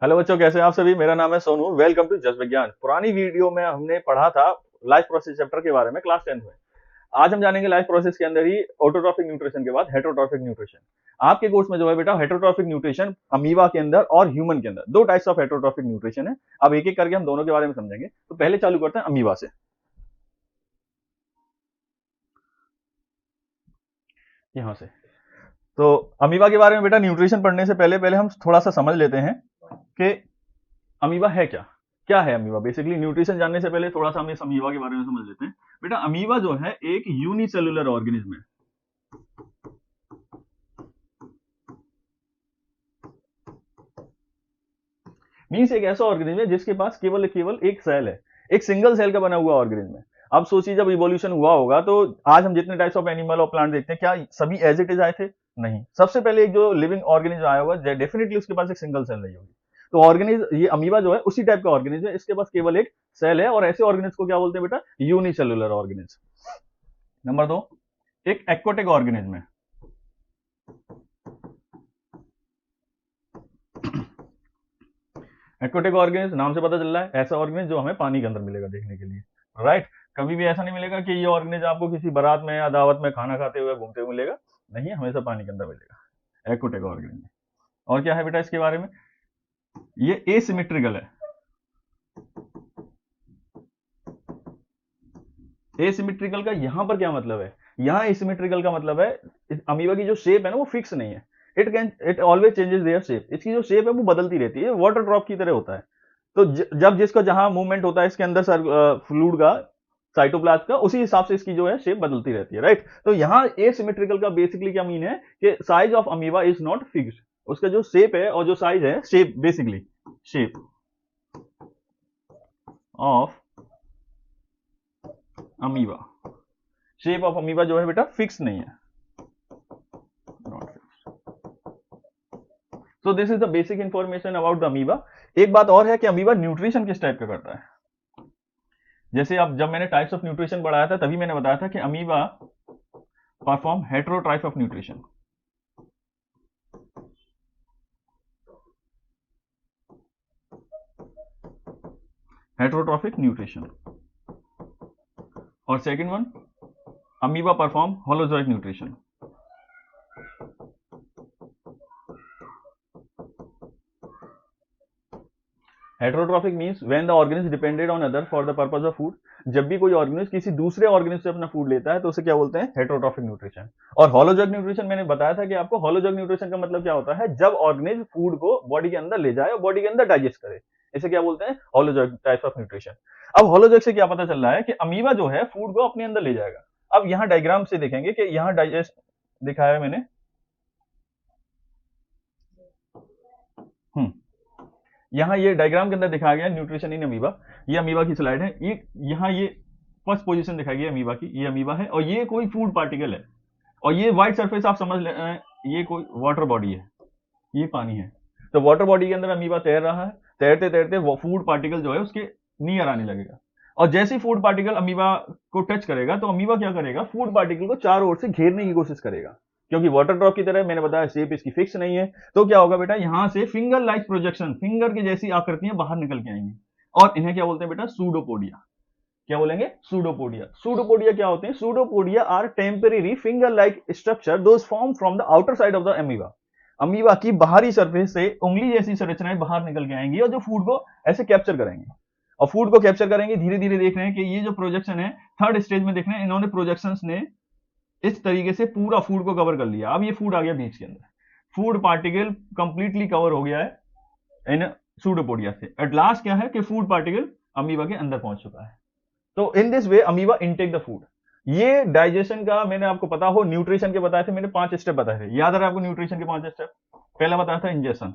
Hello बच्चों, कैसे हैं आप सभी। मेरा नाम है सोनू। वेलकम टू जस विज्ञान। पुरानी वीडियो में हमने पढ़ा था लाइफ प्रोसेस चैप्टर के बारे में क्लास 10 में। आज हम जानेंगे लाइफ प्रोसेस के अंदर ही ऑटोट्रॉफिक न्यूट्रिशन के बाद हेटरोट्रॉफिक न्यूट्रिशन। आपके कोर्स में जो है बेटा हेटरोट्रॉफिक न्यूट्रिशन अमीबा के अंदर और ह्यूमन के अंदर दो टाइप्स ऑफ हेटरोट्रॉफिक न्यूट्रिशन है। अब एक एक करके हम दोनों के बारे में समझेंगे। तो पहले चालू करते हैं अमीबा से। यहाँ से तो अमीबा के बारे में बेटा न्यूट्रिशन पढ़ने से पहले पहले हम थोड़ा सा समझ लेते हैं कि अमीबा है क्या। क्या है अमीबा। बेसिकली न्यूट्रिशन जानने से पहले थोड़ा सा हम इस अमीबा के बारे में समझ लेते हैं। बेटा अमीबा जो है एक यूनिसेलुलर ऑर्गेनिज्म है। मीन्स एक ऐसा ऑर्गेनिज्म है जिसके पास केवल केवल एक सेल है। एक सिंगल सेल का बना हुआ ऑर्गेनिज्म है। अब सोचिए जब इवोल्यूशन हुआ होगा तो आज हम जितने टाइप्स ऑफ एनिमल और प्लांट देखते हैं क्या सभी एज इट इज आए थे? नहीं। सबसे पहले एक जो लिविंग ऑर्गेनिज्म आया होगा डेफिनेटली उसके पास एक सिंगल सेल रही होगी। तो ऑर्गेनिज्म ये अमीबा जो है उसी टाइप का ऑर्गेनिज्म है। इसके पास केवल एक सेल है और ऐसे ऑर्गेनिज्म को क्या बोलते हैं बेटा? Unicellular organism. नंबर दो, एक एक्वाटिक ऑर्गेनिज्म है। एक्वाटिक ऑर्गेनिज्म नाम से पता चल रहा है ऐसा ऑर्गेनिज्म जो हमें पानी के अंदर मिलेगा देखने के लिए। राइट। कभी भी ऐसा नहीं मिलेगा कि ये ऑर्गेनिज्म आपको किसी बारात में या दावत में खाना खाते हुए घूमते हुए मिलेगा। नहीं, हमेशा पानी के अंदर मिलेगा एक्वाटिक ऑर्गेनिज्म। और क्या है बेटा इसके बारे में? ये एसिमेट्रिकल है। एसिमेट्रिकल का यहां पर क्या मतलब है? यहां एसिमेट्रिकल का मतलब है अमीबा की जो शेप है ना वो फिक्स नहीं है। It always changes their shape. इसकी जो शेप है वो बदलती रहती है, वाटर ड्रॉप की तरह होता है। तो जब जिसका जहां मूवमेंट होता है इसके अंदर फ्लूइड का, साइटोप्लाज्म का, उसी हिसाब से इसकी जो है शेप बदलती रहती है। राइट। तो यहाँ एसिमेट्रिकल का बेसिकली क्या मीन है कि size of amoeba is not fixed. उसका जो शेप है और जो साइज है, shape basically shape of amoeba, shape of amoeba जो है बेटा फिक्स नहीं है, not fix. So this is the basic information about the amoeba. एक बात और है कि अमीबा न्यूट्रिशन किस टाइप का करता है। जैसे अब जब मैंने टाइप्स ऑफ न्यूट्रिशन पढ़ाया था तभी मैंने बताया था कि amoeba perform heterotroph of nutrition. Heterotrophic nutrition. और second one, amoeba perform holozoic nutrition. Heterotrophic means when the organism depended on other for the purpose of food. जब भी कोई ऑर्गेनिज्म किसी दूसरे ऑर्गेनिज्म से अपना फूड लेता है तो उसे क्या बोलते हैं? Heterotrophic nutrition. और होलोजोइक न्यूट्रिशन मैंने बताया था कि आपको होलोजोइक न्यूट्रिशन का मतलब क्या होता है? जब ऑर्गेनिज्म फूड को बॉडी के अंदर ले जाए और बॉडी के अंदर डाइजेस्ट करे, इसे क्या बोलते हैं? Holozoic types of nutrition. अब होलोजोइक से क्या पता चल रहा है कि अमीबा जो है फूड को अपने अंदर ले जाएगा। अब यहाँ डायग्राम से देखेंगे कि यहाँ डाइजेस्ट दिखाया है मैंने। हम्म यहाँ ये डायग्राम के अंदर दिखाया गया न्यूट्रिशन इन अमीबा। ये अमीबा की स्लाइड है। ये यहाँ ये फर्स्ट पोजीशन दिखाई गई अमीबा की। ये अमीबा है और ये कोई फूड पार्टिकल है। और ये व्हाइट सरफेस आप समझ ले, ये कोई वाटर बॉडी है, ये पानी है। तो वाटर बॉडी के अंदर अमीबा तैर रहा है। तैरते तैरते वो फूड पार्टिकल जो है उसके नियर आने लगेगा। और जैसे ही फूड पार्टिकल अमीबा को टच करेगा तो अमीबा क्या करेगा? फूड पार्टिकल को चारों ओर से घेरने की कोशिश करेगा। क्योंकि वाटर ड्रॉप की तरह मैंने बताया शेप इसकी फिक्स नहीं है। तो क्या होगा बेटा? यहां से फिंगर लाइक प्रोजेक्शन, फिंगर की जैसी आकृतियां बाहर निकल के आएंगी। और इन्हें क्या बोलते हैं बेटा? सूडोपोडिया। क्या बोलेंगे? सूडोपोडिया। सूडोपोडिया क्या होते हैं? Pseudopodia are temporary finger like structure those form from the outer side of the amoeba. Amoeba की बाहरी सरफेस से उंगली जैसी संरचनाएं बाहर निकल के आएंगी और जो फूड को ऐसे कैप्चर करेंगे। और फूड को कैप्चर करेंगे। धीरे धीरे देख रहे हैं कि ये जो प्रोजेक्शन है थर्ड स्टेज में देख रहे हैं, इन्होंने प्रोजेक्शन ने इस तरीके से पूरा फूड को कवर कर लिया। अब ये फूड आ गया बीच के अंदर। फूड पार्टिकल कंप्लीटली कवर हो गया है इन सूडोपोडिया से। एट लास्ट क्या है कि फूड पार्टिकल अमीबा के अंदर पहुंच चुका है। तो in this way amoeba intake the food. ये डाइजेशन का मैंने आपको पता हो, न्यूट्रिशन के बताए थे मैंने 5 स्टेप बताए थे। याद आ रहा है आपको न्यूट्रिशन के 5 स्टेप? पहला बताया था ingestion.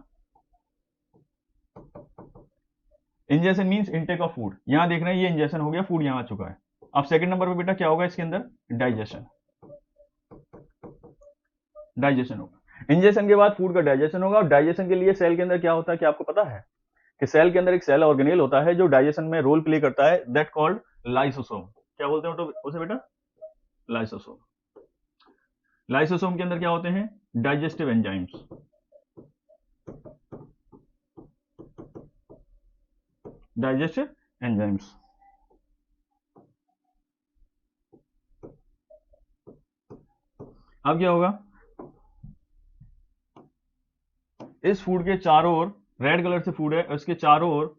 Ingestion means intake of food. यहां देख रहे हैं ये इंजेशन हो गया, फूड यहां आ चुका है। अब सेकंड नंबर पे बेटा क्या होगा इसके अंदर? डाइजेशन। डाइजेशन होगा। इंजेशन के बाद फूड का डाइजेशन होगा। और डाइजेशन के लिए सेल के अंदर क्या होता है, क्या आपको पता है कि सेल के अंदर एक सेल ऑर्गेनेल होता है जो डाइजेशन में रोल प्ले करता है, दैट कॉल्ड लाइसोसोम। क्या बोलते हैं तो उसे बेटा? लाइसोसोम। लाइसोसोम के अंदर क्या होते हैं? Digestive enzymes. Digestive enzymes. अब क्या होगा, इस फूड के चारों ओर, रेड कलर से फूड है, इसके चारों ओर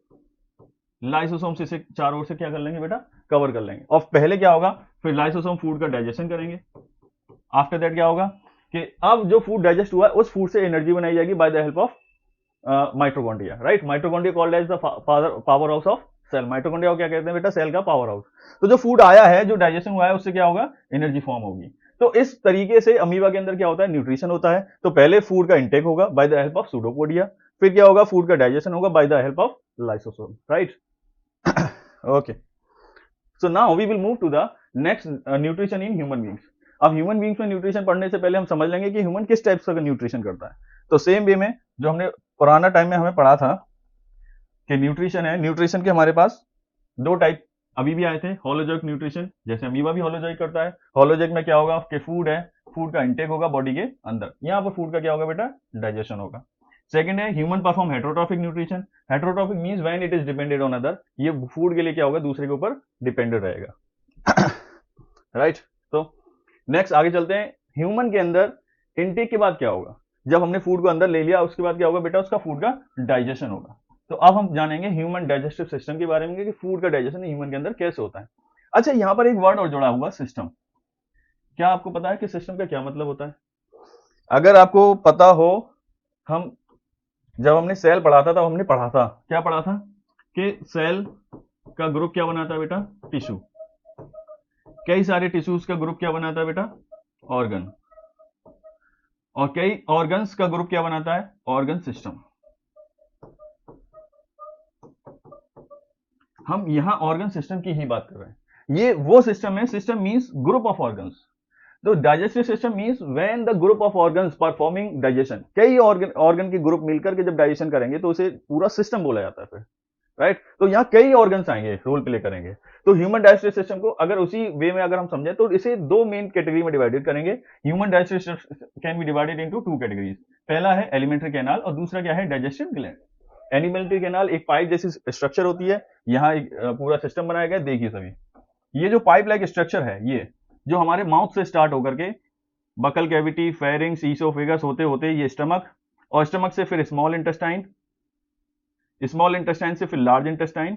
लाइसोसोम से चारों ओर से क्या कर लेंगे बेटा, कवर कर लेंगे। और पहले क्या होगा, फिर लाइसोसोम फूड का डाइजेशन करेंगे। आफ्टर दैट क्या होगा कि अब जो फूड डाइजेस्ट हुआ है उस फूड से एनर्जी बनाई जाएगी by the help of mitochondria, right. Mitochondria called as the power house of cell. Mitochondria को क्या कहते हैं बेटा, सेल का पावर हाउस। तो जो फूड आया है, जो डाइजेशन हुआ है, उससे क्या होगा, एनर्जी फॉर्म होगी। तो इस तरीके से अमीबा के अंदर क्या होता है, न्यूट्रिशन होता है। तो पहले फूड का इंटेक होगा by the help of pseudopodia, फिर क्या होगा, फूड का डाइजेशन होगा by the help of lysosome, right. Okay, so now we will move to the next, nutrition in human beings. अब ह्यूमन बींग्स में न्यूट्रिशन पढ़ने से पहले हम समझ लेंगे कि ह्यूमन किस टाइप का न्यूट्रिशन करता है। तो सेम वे में जो हमने पुराना टाइम में हमें पढ़ा था कि न्यूट्रिशन है, न्यूट्रिशन के हमारे पास दो टाइप अभी भी आए थे। होलोजोइक न्यूट्रिशन, जैसे अमीबा भी होलोजोइक करता है। होलोजोइक में क्या होगा कि फूड है, फूड का इंटेक होगा बॉडी के अंदर, यहाँ पर फूड का क्या होगा बेटा, डाइजेशन होगा। सेकंड है human perform heterotrophic nutrition. Heterotrophic means when it is depended on other, ये फूड के लिए क्या होगा, दूसरे के ऊपर डिपेंडेड रहेगा, राइट। तो नेक्स्ट आगे चलते हैं। ह्यूमन के अंदर इंटेक के बाद क्या होगा, जब हमने फूड को अंदर ले लिया उसके बाद क्या होगा बेटा, उसका फूड का डाइजेशन होगा। तो अब हम जानेंगे ह्यूमन डाइजेस्टिव सिस्टम के बारे में कि फूड का डाइजेशन ह्यूमन के अंदर कैसे होता है। अच्छा, यहां पर एक वर्ड और जुड़ा हुआ, सिस्टम। क्या आपको पता है कि सिस्टम का क्या मतलब होता है? अगर आपको पता हो, हम जब हमने सेल पढ़ा था तब हमने पढ़ा था, क्या पढ़ा था कि सेल का ग्रुप क्या बनाता है बेटा, टिश्यू। कई सारे टिश्यूज का ग्रुप क्या बनाता है बेटा, ऑर्गन। और कई ऑर्गन्स का ग्रुप क्या बनाता है, ऑर्गन सिस्टम। हम यहां ऑर्गन सिस्टम की ही बात कर रहे हैं। ये वो सिस्टम है, system means group of organs. तो digestive system means when the group of organs performing digestion. कई ऑर्गन के ग्रुप मिलकर के जब डाइजेशन करेंगे तो उसे पूरा सिस्टम बोला जाता है फिर, राइट। तो यहाँ कई ऑर्गन्स आएंगे, रोल प्ले करेंगे। तो ह्यूमन डाइजेस्टिव सिस्टम को अगर उसी वे में अगर हम समझें तो इसे दो मेन कैटेगरी में डिवाइडेड करेंगे। Human digestive system can be divided into two categories. पहला है एलिमेंट्री कैनाल और दूसरा क्या है, डाइजेस्टिव ग्लैंड। एलिमेंट्री कैनाल एक पाइप जैसी स्ट्रक्चर होती है, यहाँ एक पूरा सिस्टम बनाया गया। देखिए सभी, ये जो पाइप लाइक स्ट्रक्चर है, ये जो हमारे माउथ से स्टार्ट होकर के बकल कैविटी, फेरिंग्स, ईसोफेगस होते होते ये स्टमक, और स्टमक से फिर स्मॉल इंटेस्टाइन, स्मॉल इंटेस्टाइन से फिर लार्ज इंटेस्टाइन,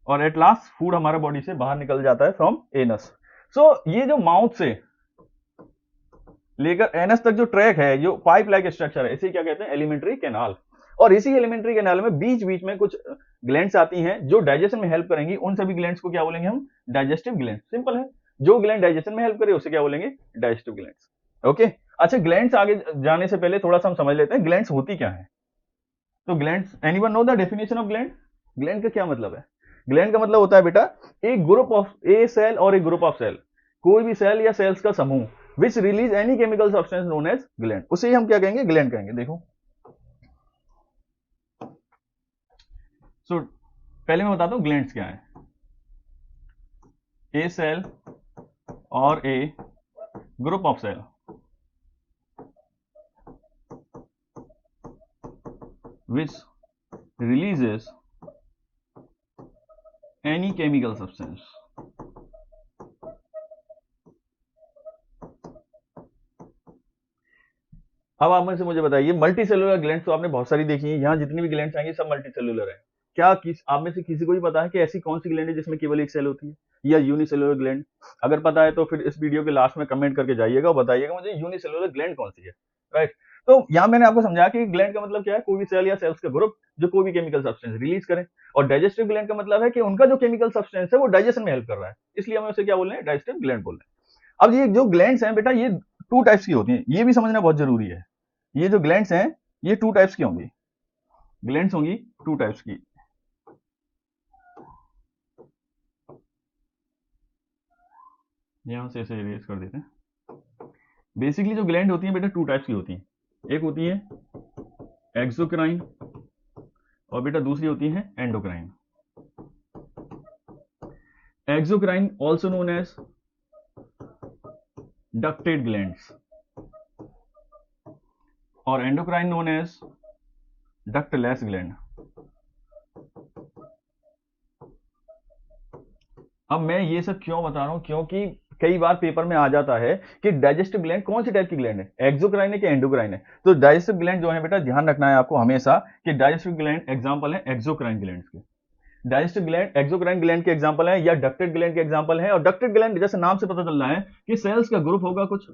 और एट लास्ट फूड हमारा बॉडी से बाहर निकल जाता है फ्रॉम एनस। सो ये जो माउथ से लेकर एनस तक जो ट्रैक है, जो पाइप लाइक स्ट्रक्चर है, इसे क्या कहते हैं, एलिमेंट्री कैनाल। और इसी एलिमेंट्री कैनाल में बीच बीच में कुछ ग्लैंड्स आती हैं जो डाइजेशन में हेल्प करेंगी। उन सभी ग्लैंड्स को क्या बोलेंगे हम, डाइजेस्टिव ग्लैंड। सिंपल है, जो ग्लैंड डाइजेशन में हेल्प करे उसे क्या बोलेंगे, डाइजेस्टिव ग्लैंड्स। ओके। अच्छा, ग्लैंड्स आगे जाने से पहले थोड़ा सा हम समझ लेते हैं ग्लैंड्स होती क्या है। तो glands, anyone know the definition of gland? Gland का क्या मतलब है? ग्लैंड का मतलब होता है बेटा, एक ग्रुप ऑफ ए सेल और एक ग्रुप ऑफ सेल, कोई भी सेल या सेल्स का समूह which release any chemical substance known as gland, उसे ही हम क्या कहेंगे, ग्लैंड कहेंगे। देखो, सो पहले मैं बताता हूं ग्लैंड्स क्या है। ए सेल और a group of cell which releases any chemical substance। अब आप में से मुझे बताइए, मल्टी सेलुलर ग्लैंड्स तो आपने बहुत सारी देखी है, यहाँ जितनी भी ग्लैंड्स आएंगी सब मल्टी सेलुलर है। क्या आप में से किसी को भी पता है कि ऐसी कौन सी ग्लैंड है जिसमें केवल एक सेल होती है, या यूनिसेलुलर ग्लैंड? अगर पता है तो फिर इस वीडियो के लास्ट में कमेंट करके जाइएगा और बताइएगा मुझे यूनिसेलुलर ग्लैंड कौन सी है, राइट। तो यहाँ मैंने आपको समझाया कि ग्लैंड का मतलब क्या है, कोई भी सेल या सेल्स का ग्रुप जो कोई भी केमिकल सब्सटेंस रिलीज करें। और डाइजेस्टिव ग्लैंड का मतलब है कि उनका जो केमिकल सब्सटेंस है वो डाइजेशन में हेल्प कर रहा है, इसलिए हम उसे क्या बोल रहे हैं, डाइजेस्टिव ग्लैंड बोल रहे हैं। अब ये जो ग्लैंड्स हैं बेटा, ये टू टाइप्स की होती हैं, ये भी समझना बहुत जरूरी है। ये जो ग्लैंड्स हैं ये टू टाइप्स की होंगी, ग्लैंड्स होंगी टू टाइप्स की। यहां से ऐसे इरेज कर देते हैं। बेसिकली जो ग्लैंड होती है बेटा टू टाइप्स की होती हैं, एक होती है एक्सोक्राइन और बेटा दूसरी होती है endocrine. Exocrine also known as ducted glands और endocrine known as ductless gland. अब मैं ये सब क्यों बता रहा हूं, क्योंकि कई बार पेपर में आ जाता है कि डाइजेस्टिव ग्लैंड कौन सी टाइप की ग्लैंड है, एक्सोक्राइन है कि एंडोक्राइन है। तो डाइजेस्टिव ग्लैंड जो है बेटा, ध्यान रखना है आपको हमेशा कि डाइजेस्टिव ग्लैंड एग्जांपल है एक्सोक्राइन ग्लैंड के। डाइजेस्टिव ग्लैंड एक्सोक्राइन ग्लैंड के एग्जांपल है, या डक्टेड ग्लैंड के एग्जांपल है। और डक्टेड ग्लैंड जैसे नाम से पता चल रहा है कि सेल्स का ग्रुप होगा कुछ,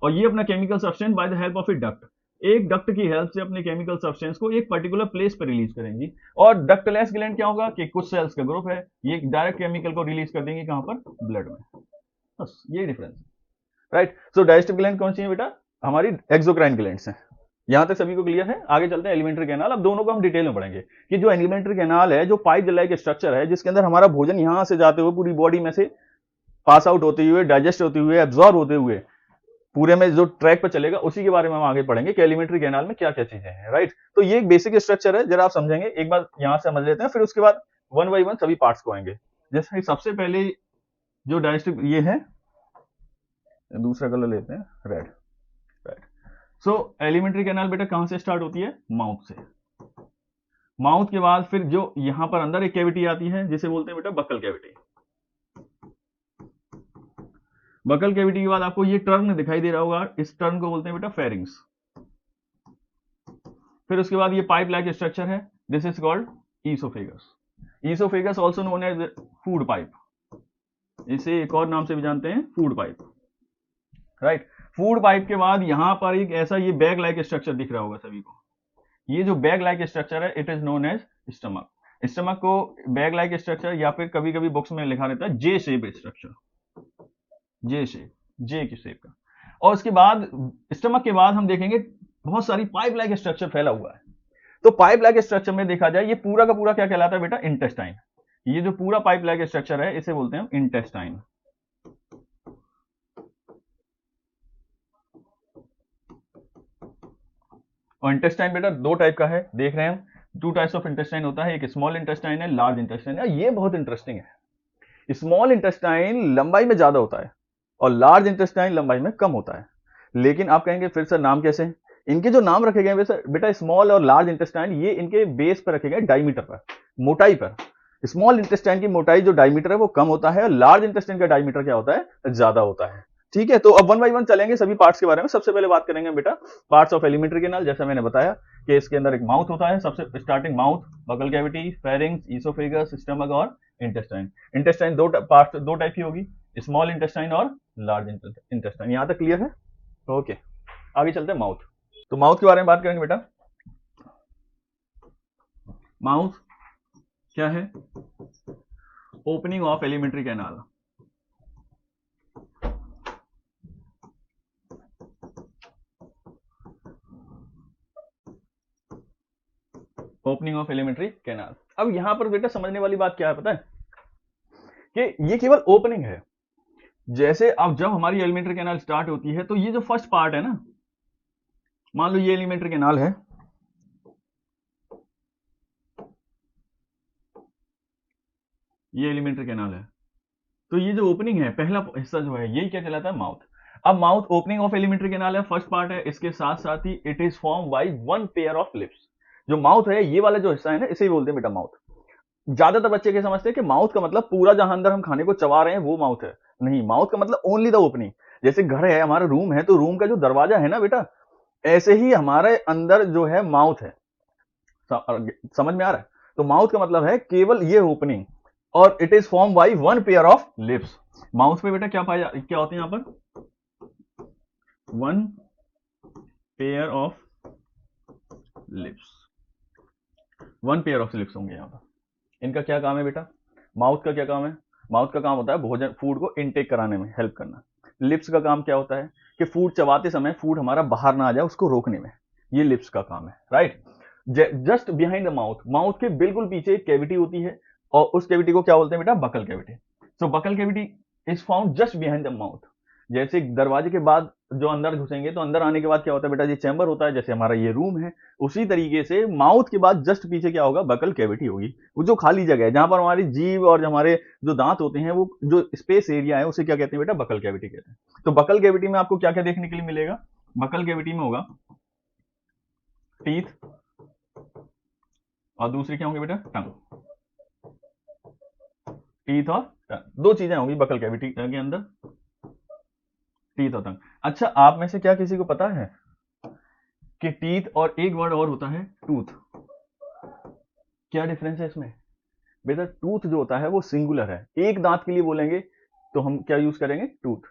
और ये अपना chemical substance by the help of A duct, एक डक्ट की हेल्प से अपने केमिकल सब्सटेंस को एक पर्टिकुलर प्लेस पर रिलीज करेंगी। और डक्टलेस ग्लैंड क्या होगा कि कुछ सेल्स का ग्रुप है, ये डायरेक्ट केमिकल को रिलीज कर देंगे कहां पर, ब्लड में। बस ये डिफरेंस है, राइट। सो डाइजेस्टिव ग्लैंड कौन सी है बेटा, हमारी एक्सोक्राइन ग्लैंड्स हैं। यहां तक सभी को क्लियर है। आगे चलते हैं एलिमेंट्री कैनाल। अब दोनों को हम डिटेल में पढ़ेंगे कि जो एलिमेंट्री कैनाल है, जो पाइप लाइक स्ट्रक्चर है, जिसके अंदर हमारा भोजन यहां से जाते हुए पूरी बॉडी में से पास आउट होते हुए, डाइजेस्ट होते हुए, एब्जॉर्ब होते हुए पूरे में जो ट्रैक पर चलेगा, उसी के बारे में हम आगे पढ़ेंगे कि एलिमेंट्री कैनाल में क्या क्या चीजें हैं, राइट। तो ये एक बेसिक स्ट्रक्चर है, जरा आप समझेंगे, एक बार यहां से समझ लेते हैं, फिर उसके बाद वन बाई वन सभी पार्ट्स को आएंगे। जैसे सबसे पहले जो डाइजेस्टिव ये है, दूसरा कलर लेते हैं, रेड, राइट। सो एलिमेंट्री कैनाल बेटा कहां से स्टार्ट होती है, माउथ से। माउथ के बाद फिर जो यहां पर अंदर एक कैविटी आती है जिसे बोलते हैं बेटा बकल कैविटी। बकल कैविटी के बाद आपको ये टर्न दिखाई दे रहा होगा, इस टर्न को बोलते हैं बेटा फेरिंग्स। फिर उसके बाद ये पाइप लाइक स्ट्रक्चर है, this is called oesophagus. Oesophagus also known as food pipe, इसे एक और नाम से भी जानते हैं, food pipe, right. Food pipe के बाद यहां पर एक ऐसा ये बैग लाइक स्ट्रक्चर दिख रहा होगा सभी को। ये जो बैग लाइक स्ट्रक्चर है, it is known as stomach. Stomach को बैग लाइक स्ट्रक्चर, या फिर कभी कभी बुक्स में लिखा रहता है J shape structure, J shape, J की शेप का। और उसके बाद स्टमक के बाद हम देखेंगे बहुत सारी पाइप लाइक स्ट्रक्चर फैला हुआ है। तो पाइप लाइक स्ट्रक्चर में देखा जाए, ये पूरा का पूरा क्या कहलाता है बेटा, इंटेस्टाइन। ये जो पूरा पाइप लाइक स्ट्रक्चर है, इसे बोलते हैं इंटेस्टाइन। और इंटेस्टाइन बेटा दो टाइप का है, देख रहे हैं हम, टू टाइप्स ऑफ इंटेस्टाइन होता है, एक स्मॉल इंटेस्टाइन है, लार्ज इंटेस्टाइन है। ये बहुत इंटरेस्टिंग है, स्मॉल इंटेस्टाइन लंबाई में ज्यादा होता है और लार्ज इंटेस्टाइन लंबाई में कम होता है। लेकिन आप कहेंगे फिर सर नाम कैसे, इनके जो नाम रखे गए वैसे बेटा, स्मॉल और लार्ज इंटेस्टाइन ये इनके बेस पर रखे गए, डायमीटर पर, मोटाई पर। स्मॉल इंटेस्टाइन की मोटाई जो डायमीटर है वो कम होता है, और लार्ज इंटेस्टाइन का डायमीटर क्या होता है, ज्यादा होता है। ठीक है, तो अब वन बाई वन चलेंगे सभी पार्ट्स के बारे में। सबसे पहले बात करेंगे बेटा पार्ट्स ऑफ एलिमेंट्री कैनाल। जैसा मैंने बताया कि इसके अंदर एक माउथ होता है, सबसे starting mouth, buccal cavity, pharynx, oesophagus, stomach और इंटेस्टाइन। इंटेस्टाइन दो पार्ट, दो टाइप की होगी, स्मॉल इंटेस्टाइन और लार्ज इंटेस्टाइन। यहां तक क्लियर है, ओके। आगे चलते हैं माउथ। तो माउथ के बारे में बात करेंगे बेटा। माउथ क्या है, opening of alimentary canal. Opening of alimentary canal. अब यहां पर बेटा समझने वाली बात क्या है पता है, कि ये केवल ओपनिंग है। जैसे अब जब हमारी एलिमेंट्री कैनाल स्टार्ट होती है, तो ये जो फर्स्ट पार्ट है ना, मान लो ये एलिमेंट्री कैनाल है, ये एलिमेंट्री कैनाल है, तो ये जो ओपनिंग है, पहला हिस्सा जो है, यही क्या कहलाता है, माउथ। अब mouth opening of alimentary canal है, फर्स्ट पार्ट है, इसके साथ साथ ही it is form by one pair of lips. जो माउथ है, ये वाला जो हिस्सा है ना, इसे ही बोलते हैं बेटा माउथ। ज्यादातर बच्चे क्या समझते हैं कि माउथ का मतलब पूरा जहां अंदर हम खाने को चबा रहे हैं वो माउथ है। नहीं, माउथ का मतलब ओनली द ओपनिंग। जैसे घर है, हमारा रूम है, तो रूम का जो दरवाजा है ना बेटा, ऐसे ही हमारे अंदर जो है माउथ है। समझ में आ रहा है। तो माउथ का मतलब है केवल ये ओपनिंग, और it is form by one pair of lips. Mouth पे बेटा क्या पाया, क्या होते हैं यहां पर, one pair of lips, one pair of lips होंगे यहां पर। इनका क्या काम है बेटा, माउथ का क्या काम है, माउथ का काम होता है भोजन, फूड को इनटेक कराने में हेल्प करना। लिप्स का काम क्या होता है कि फूड चबाते समय फूड हमारा बाहर ना आ जाए, उसको रोकने में, ये लिप्स का काम है, right. Just behind the mouth, mouth के बिल्कुल पीछे एक कैविटी होती है, और उस कैविटी को क्या बोलते हैं बेटा, buccal cavity. So buccal cavity is found just behind the mouth. जैसे दरवाजे के बाद जो अंदर घुसेंगे, तो अंदर आने के बाद क्या होता है बेटा, ये चैम्बर होता है, जैसे हमारा ये रूम है। उसी तरीके से माउथ के बाद जस्ट पीछे क्या होगा, बकल कैविटी होगी। वो जो खाली जगह है जहां पर हमारी जीभ और हमारे जो दांत होते हैं, वो जो स्पेस एरिया है, उसे क्या कहते हैं बेटा, बकल कैविटी कहते हैं। तो बकल कैविटी में आपको क्या क्या देखने के लिए मिलेगा, बकल कैविटी में होगा टीथ, और दूसरी क्या होंगे बेटा, टंग। टीथ और दो चीजें होंगी बकल कैविटी के अंदर, टीथ और टंग। अच्छा, आप में से क्या किसी को पता है कि टीथ और एक वर्ड और होता है टूथ, क्या डिफरेंस है इसमें? बेटा टूथ जो होता है वो सिंगुलर है, एक दांत के लिए बोलेंगे तो हम क्या यूज करेंगे? टूथ।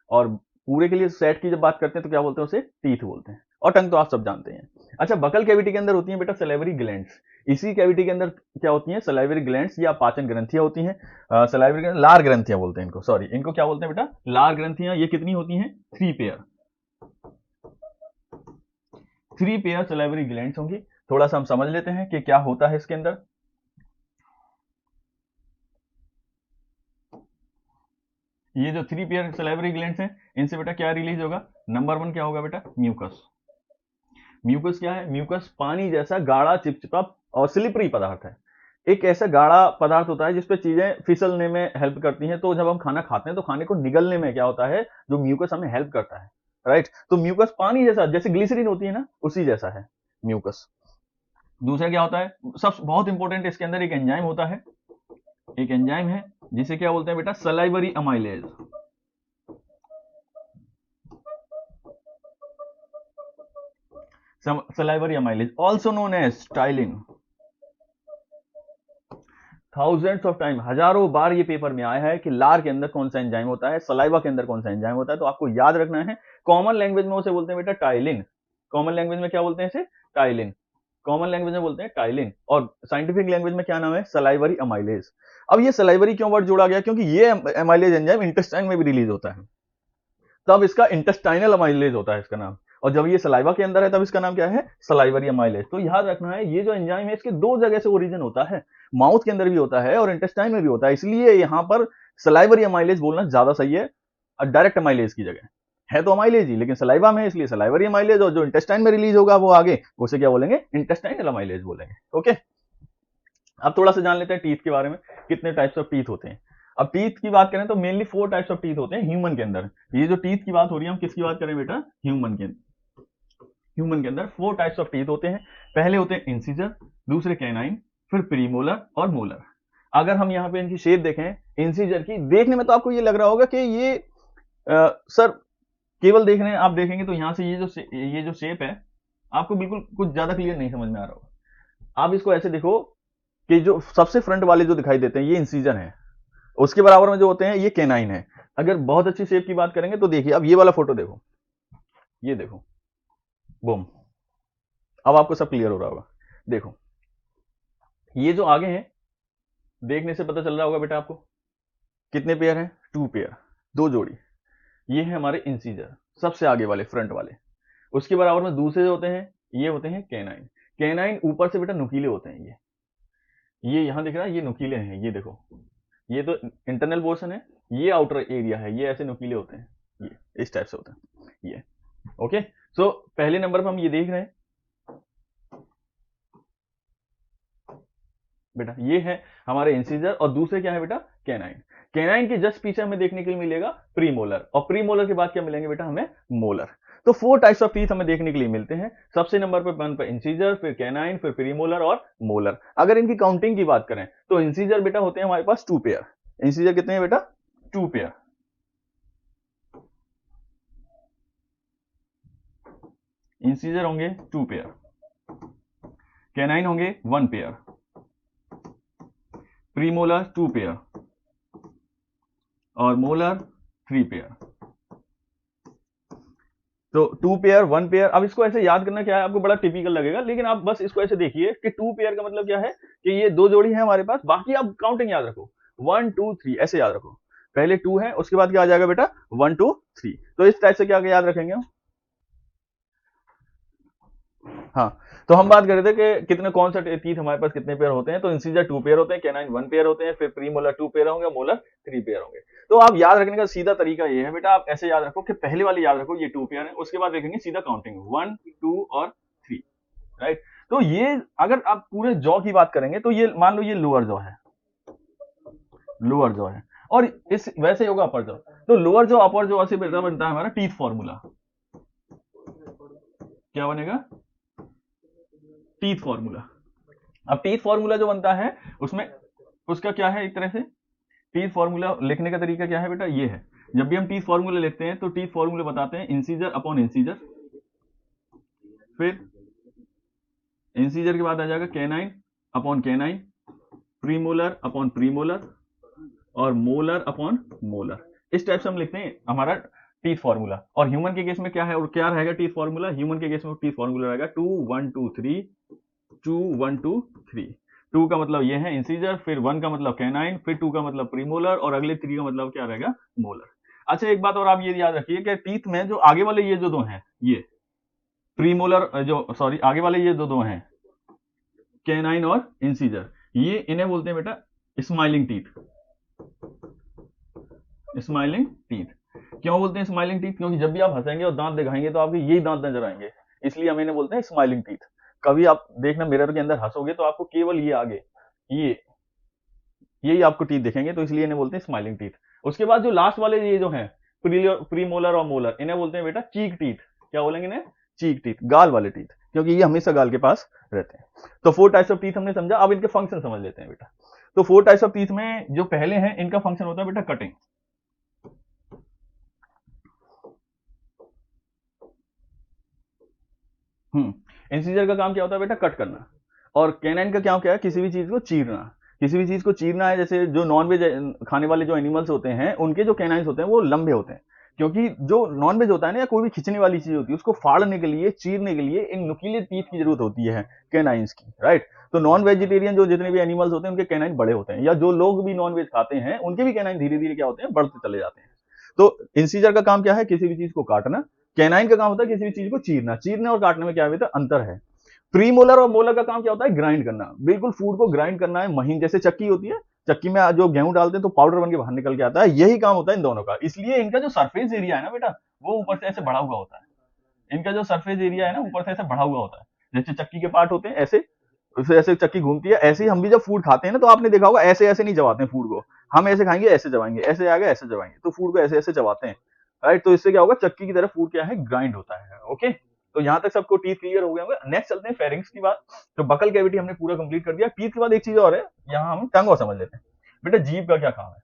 और पूरे के लिए सेट की जब बात करते हैं तो क्या बोलते हैं? उसे टीथ बोलते हैं। और टंग तो आप सब जानते हैं। अच्छा, बकल कैविटी के अंदर होती है बेटा सलाइवरी ग्लैंड्स। इसी कैविटी के अंदर क्या होती हैं? सलाइवरी ग्लैंड्स या पाचन ग्रंथियां होती हैं। सलाइवरी लार ग्रंथियां बोलते हैं इनको, सॉरी, इनको क्या बोलते हैं बेटा? लार ग्रंथियां। ये कितनी होती हैं? 3 पेयर। 3 पेयर सलाइवरी ग्लैंड्स होंगी। थोड़ा सा हम समझ लेते हैं कि क्या होता है इसके अंदर। ये जो 3 पेयर सलाइवरी ग्लैंड्स हैं, इनसे बेटा क्या रिलीज होगा? नंबर 1 क्या होगा बेटा? म्यूकस। म्यूकस क्या है? म्यूकस पानी जैसा गाढ़ा चिपचिपा और स्लिपरी पदार्थ है। एक ऐसा गाढ़ा पदार्थ होता है जिसपे चीजें फिसलने में हेल्प करती हैं। तो जब हम खाना खाते हैं तो खाने को निगलने में क्या होता है? जो म्यूकस हमें हेल्प करता है, राइट। तो म्यूकस पानी जैसा, जैसे ग्लिसरीन होती है ना, उसी जैसा है म्यूकस। दूसरा क्या होता है? सब बहुत इंपॉर्टेंट, इसके अंदर एक एंजाइम होता है, एक एंजाइम है जिसे क्या बोलते हैं बेटा? Salivary amylase. Salivary amylase also known as ptyalin. Thousands of time, हजारों बार ये पेपर में आया है कि लार के अंदर कौन सा एंजाइम होता है, सलाइवा के अंदर कौन सा एंजाइम होता है। तो आपको याद रखना है। कॉमन लैंग्वेज में उसे बोलते हैं बेटा टाइलिन। कॉमन लैंग्वेज में क्या बोलते हैं इसे? टाइलिन। कॉमन लैंग्वेज में बोलते हैं टाइलिन। और साइंटिफिक लैंग्वेज में क्या नाम है? Salivary amylase. अब ये सलाइवरी क्यों वर्ड जोड़ा गया? क्योंकि ये अमाइलेज एंजाइम इंटेस्टाइन में भी रिलीज होता है, तब इसका इंटेस्टाइनल अमाइलेज होता है इसका नाम। और जब ये सलाइवा के अंदर है तब इसका नाम क्या है? Salivary amylase. तो याद रखना है, ये जो एंजाइम है इसके दो जगह से ओरिजिन होता है, माउथ के अंदर भी होता है और इंटेस्टाइन में भी होता है। इसलिए यहां पर सलाइवरी अमाइलेज बोलना ज्यादा सही है डायरेक्ट अमाइलेज की जगह। है तो अमाइलेज ही, लेकिन सलाइवा में है इसलिए सलाइवरी अमाइलेज, और जो इंटेस्टाइन में रिलीज होगा वो आगे, उसे क्या बोलेंगे? इंटेस्टाइनल अमाइलेज बोलेंगे। ओके, अब थोड़ा सा जान लेते हैं टीथ के बारे में। कितने टाइप्स ऑफ टीथ होते हैं? अब टीथ की बात करें तो मेनली 4 टाइप्स ऑफ टीथ होते हैं ह्यूमन के अंदर। ये जो टीथ की बात हो रही है, हम किसकी बात करें बेटा? ह्यूमन के। ह्यूमन के अंदर 4 टाइप्स ऑफ टीथ होते हैं। पहले होते हैं इंसिजर, दूसरे कैनाइन, फिर प्रीमोलर और मोलर। अगर हम यहाँ पे इनकी शेप देखें इंसिजर की, देखने में तो आपको ये लग रहा होगा कि ये सर केवल देख रहे हैं, आप देखेंगे तो यहाँ से ये जो शेप है आपको बिल्कुल कुछ ज्यादा क्लियर नहीं समझ में आ रहा होगा। आप इसको ऐसे देखो कि जो सबसे फ्रंट वाले जो दिखाई देते हैं ये इंसिजन है, उसके बराबर में जो होते हैं ये कैनाइन है। अगर बहुत अच्छी शेप की बात करेंगे तो देखिए, अब ये वाला फोटो देखो, ये देखो, बूम, अब आपको सब क्लियर हो रहा होगा। देखो ये जो आगे हैं, देखने से पता चल रहा होगा बेटा आपको कितने पेयर हैं? 2 पेयर, 2 जोड़ी। ये है हमारे इंसिजर, सबसे आगे वाले, फ्रंट वाले। उसके बराबर में दूसरे जो होते हैं ये होते हैं कैनाइन। कैनाइन ऊपर से बेटा नुकीले होते हैं। ये यहां दिख रहा है, ये नुकीले हैं। ये देखो, ये तो इंटरनल पोर्शन है, ये आउटर एरिया है, ये ऐसे नुकीले होते हैं, ये इस टाइप से होते हैं ये। ओके, सो पहले नंबर पर हम ये देख रहे हैं बेटा, ये है हमारे इंसिजर, और दूसरे क्या है बेटा? कैनाइन। कैनाइन के जस्ट पीछे हमें देखने के लिए मिलेगा प्रीमोलर, और प्रीमोलर के बाद क्या मिलेंगे बेटा? हमें मोलर। तो 4 टाइप्स ऑफ टीथ हमें देखने के लिए मिलते हैं। सबसे नंबर पर 1 पर इंसिजर, फिर कैनाइन, फिर प्रीमोलर और मोलर। अगर इनकी काउंटिंग की बात करें तो इंसिजर बेटा होते हैं हमारे पास 2 पेयर। इंसिजर कितने हैं बेटा? 2 पेयर। इंसिजर होंगे 2 पेयर, कैनाइन होंगे 1 पेयर, प्रीमोलर 2 पेयर और मोलर 3 पेयर। तो 2 पेयर, 1 पेयर। अब इसको ऐसे याद करना क्या है, आपको बड़ा टिपिकल लगेगा, लेकिन आप बस इसको ऐसे देखिए कि 2 पेयर का मतलब क्या है कि ये 2 जोड़ी है हमारे पास। बाकी आप काउंटिंग याद रखो, 1 2 3 ऐसे याद रखो। पहले 2 है, उसके बाद क्या आ जाएगा बेटा? 1 2 3। तो इस टाइप से क्या याद रखेंगे हम? हाँ, तो हम बात कर रहे थे कि कितने, कौन सा टीथ हमारे पास कितने पेयर होते हैं। तो इंसिजर 2 पेयर होते हैं, कैनाइन 1 पेयर होते हैं, फिर प्रीमोलर 2 पेयर होंगे, मोलर 3 पेयर होंगे। तो आप याद रखने का सीधा तरीका ये है बेटा, आप ऐसे याद रखो कि पहले वाले याद रखो ये 2 पेयर है, उसके बाद देखेंगे सीधा काउंटिंग 1 2 और 3, राइट। तो ये अगर आप पूरे जॉ की बात करेंगे तो ये मान लो ये लोअर जॉ है, लोअर जॉ है, और इस वैसे होगा अपर जॉ। तो लोअर जॉ अपर जॉ से बनता है हमारा टीथ फॉर्मूला। क्या बनेगा? Teeth formula. अब टीथ फॉर्मूला जो बनता है उसमें उसका क्या है, एक तरह से टीथ फॉर्मूला लिखने का तरीका क्या है बेटा, ये है। जब भी हम टीथ फॉर्मूला लिखते हैं तो टीथ फॉर्मूले बताते हैं इंसीजर अपॉन इंसीजर, फिर इंसीजर के बाद आ जाएगा canine upon canine, premolar upon premolar, और मोलर अपॉन मोलर। इस टाइप से हम लिखते हैं हमारा टीथ फॉर्मूला। और ह्यूमन के केस में क्या है और क्या रहेगा टीथ फॉर्मूला, ह्यूमन के केस में टीथ फॉर्मूला रहेगा 2 1 2 3, 2 1 2 3। 2 का मतलब ये है इंसीजर, फिर 1 का मतलब कैनाइन, फिर 2 का मतलब प्रीमोलर, और अगले 3 का मतलब क्या रहेगा, मोलर। अच्छा एक बात और आप ये याद रखिए कि टीथ में जो आगे वाले ये जो दो हैं, ये प्रीमोलर जो सॉरी आगे वाले ये जो दो हैं कैनाइन और इंसीजर, ये इन्हें बोलते हैं बेटा स्माइलिंग टीथ। स्माइलिंग टीथ क्यों बोलते हैं स्माइलिंग टीथ, क्योंकि जब भी आप हंसेंगे और दांत दिखाएंगे तो आपके यही दांत नजर आएंगे, इसलिए हम इन्हें बोलते हैं स्माइलिंग टीथ। कभी आप देखना मिरर के अंदर हंसोगे तो आपको केवल ये आगे ये यही आपको टीथ दिखेंगे, तो इसलिए इन्हें बोलते हैं स्माइलिंग टीथ। उसके बाद जो लास्ट वाले ये जो है प्रीमोलर और मोलर, इन्हें बोलते हैं बेटा चीक टीथ। क्या बोलेंगे इन्हें, चीक टीथ, गाल वाले टीथ, क्योंकि ये हमेशा गाल के पास रहते हैं। तो 4 टाइप्स ऑफ टीथ हमने समझा, अब इनके फंक्शन समझ लेते हैं बेटा। तो 4 टाइप्स ऑफ टीथ में जो पहले हैं इनका फंक्शन होता है बेटा कटिंग। इंसीजर का काम क्या होता है बेटा, कट करना। और कैनाइन का क्या है, किसी भी चीज को चीरना। किसी भी चीज को चीरना है, जैसे जो नॉनवेज खाने वाले जो एनिमल्स होते हैं उनके जो कैनाइन्स होते हैं वो लंबे होते हैं, क्योंकि जो नॉनवेज होता है ना या कोई भी खींचने वाली चीज होती है उसको फाड़ने के लिए, चीरने के लिए इन नुकीले टीथ की जरूरत होती है कैनाइन्स की, राइट। तो नॉन वेजिटेरियन जो जितने भी एनिमल्स होते हैं उनके कैनाइन बड़े होते हैं, या जो लोग भी नॉनवेज खाते हैं उनके भी कैनाइन धीरे धीरे क्या होते हैं, बढ़ते चले जाते हैं। तो इंसीजर का काम क्या है, किसी भी चीज को काटना। कैनाइन का काम होता है किसी भी चीज को चीरना। चीरने और काटने में क्या है, अंतर है। प्रीमोलर और मोलर का काम क्या होता है, ग्राइंड करना। बिल्कुल फूड को ग्राइंड करना है, महीन जैसे चक्की होती है, चक्की में जो गेहूं डालते हैं तो पाउडर बन के बाहर निकल के आता है, यही काम होता है इन दोनों का। इसलिए इनका जो सरफेस एरिया है ना बेटा, वो ऊपर से ऐसे बढ़ा हुआ होता है। इनका जो सरफेस एरिया है ना ऊपर से ऐसे बढ़ा हुआ होता है, जैसे चक्की के पार्ट होते हैं ऐसे, उसे ऐसे चक्की घूमती है, ऐसे ही हम भी जब फूड खाते हैं ना तो आपने देखा होगा ऐसे ऐसे नहीं चबाते हैं फूड को। हम ऐसे खाएंगे ऐसे चबाएंगे, ऐसे आएगा ऐसे चबाएंगे, तो फूड को ऐसे ऐसे चबाते हैं, राइट। तो इससे क्या होगा, चक्की की तरह फूड क्या है, ग्राइंड होता है। ओके, तो यहां तक सबको टीथ क्लियर हो गया होगा। नेक्स्ट चलते हैं फेरिंग्स की बात। तो बकल कैविटी हमने पूरा कंप्लीट कर दिया। टीथ के बाद एक चीज और है, यहाँ हम टंग और समझ लेते हैं। बेटा जीभ का क्या काम है।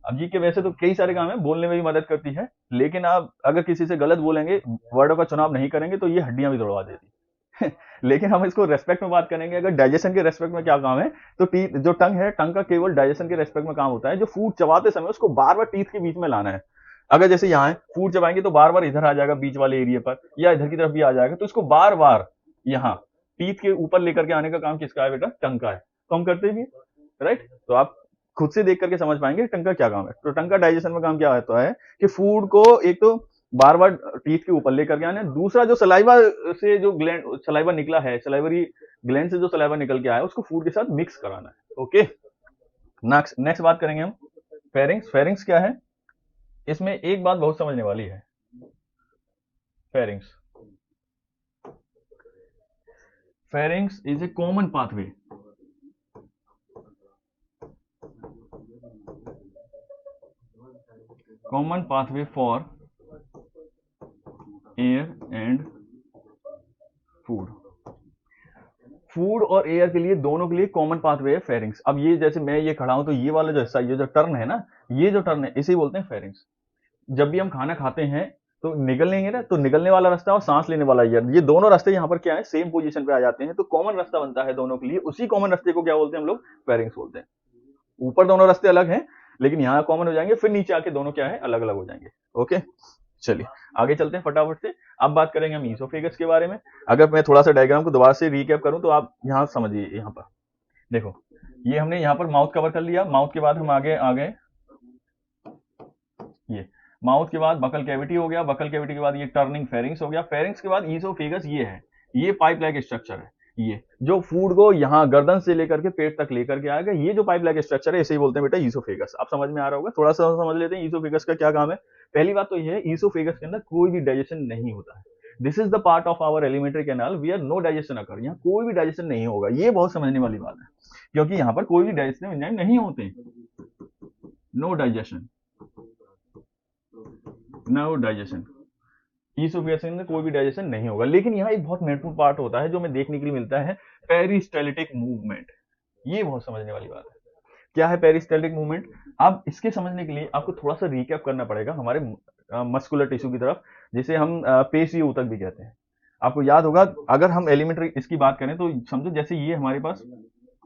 अब जीभ के वैसे तो कई सारे काम है, बोलने में भी मदद करती है, लेकिन आप अगर किसी से गलत बोलेंगे, वर्डों का चुनाव नहीं करेंगे तो ये हड्डियां भी तोड़वा देती है लेकिन हम इसको रेस्पेक्ट में बात करेंगे। अगर डाइजेशन के रेस्पेक्ट में क्या काम है, तो टीथ जो टंग है, टंग का केवल डाइजेशन के रेस्पेक्ट में काम होता है। जो फूड चबाते समय उसको बार बार टीथ के बीच में लाना है। अगर जैसे यहाँ है, फूड चबाएंगे तो बार बार इधर आ जाएगा बीच वाले एरिया पर, या इधर की तरफ भी आ जाएगा, तो इसको बार बार यहाँ टीथ के ऊपर लेकर के आने का काम किसका है बेटा, टंग का है। तो हम करते भी, राइट। तो आप खुद से देख करके समझ पाएंगे टंग का क्या काम है। तो टंग का डाइजेशन में काम क्या होता है कि फूड को एक तो बार बार टीथ के ऊपर लेकर के आना है, दूसरा जो सलाइवा से जो ग्लैंड सलाइवा निकला है, सलाइवरी ग्लैंड से जो सलाइवा निकल के आया है उसको फूड के साथ मिक्स कराना है। ओके, नेक्स्ट बात करेंगे हम फेरिंग्स। फेरिंग्स क्या है, इसमें एक बात बहुत समझने वाली है। Pharynx pharynx is a common pathway for air and food. Food और एयर के लिए, दोनों के लिए कॉमन पाथवे है फेरिंग्स। अब ये जैसे मैं ये खड़ा हूं तो ये वाला जो हिस्सा, ये जो टर्न है ना, ये जो टर्न है इसे बोलते हैं फेरिंग्स। जब भी हम खाना खाते हैं तो निकलेंगे ना, तो निकलने वाला रास्ता और सांस लेने वाला ये दोनों रास्ते यहाँ पर क्या है, सेम पोजीशन पे आ जाते हैं, तो कॉमन रास्ता बनता है दोनों के लिए। उसी कॉमन रास्ते को क्या बोलते हैं हम लोग, फेरिंग्स बोलते हैं। ऊपर दोनों रास्ते अलग हैं, लेकिन यहाँ कॉमन हो जाएंगे, फिर नीचे आके दोनों क्या है, अलग अलग हो जाएंगे। ओके, चलिए आगे चलते हैं फटाफट से। अब बात करेंगे हम ईसोफेगस के बारे में। अगर मैं थोड़ा सा डायग्राम को दोबारा से रिकैप करूं तो आप यहाँ समझिए। यहाँ पर देखो, ये हमने यहाँ पर माउथ कवर कर लिया। माउथ के बाद हम आगे आ गए, ये माउथ के बाद बकल कैविटी हो गया। बकल कैविटी के बाद ये टर्निंग फेरिंग्स हो गया। फेरिंग्स के बाद ईसोफेगस ये है, ये पाइप लाइक स्ट्रक्चर है, ये जो फूड को यहाँ गर्दन से लेकर के पेट तक लेकर के आएगा, ये जो पाइप लाइक स्ट्रक्चर है इसे ही बोलते हैं बेटा ईसोफेगस। आप समझ में आ रहा होगा, थोड़ा सा समझ लेते हैं ईसोफेगस का क्या काम है। पहली बात तो ये है, ईसोफेगस के अंदर कोई भी डाइजेशन नहीं होता है। This is the part of our alimentary canal where no digestion occur. यहाँ कोई भी डाइजेशन नहीं होगा, ये बहुत समझने वाली बात है, क्योंकि यहाँ पर कोई भी डाइजेशन एंजाइम नहीं होते। No digestion, no digestion, oesophagus के अंदर कोई भी डाइजेशन नहीं होगा। लेकिन यहाँ एक बहुत महत्वपूर्ण पार्ट होता है जो हमें देखने के लिए मिलता है, पेरिस्टाल्टिक मूवमेंट। ये बहुत समझने वाली बात है। क्या है पेरिस्टैल्टिक मूवमेंट? अब इसके समझने के लिए आपको थोड़ा सा रिकैप करना पड़ेगा हमारे मस्कुलर टिश्यू की तरफ, जिसे हम पेशी ऊतक भी कहते हैं। आपको याद होगा, अगर हम एलिमेंट्री इसकी बात करें तो समझो जैसे ये हमारे पास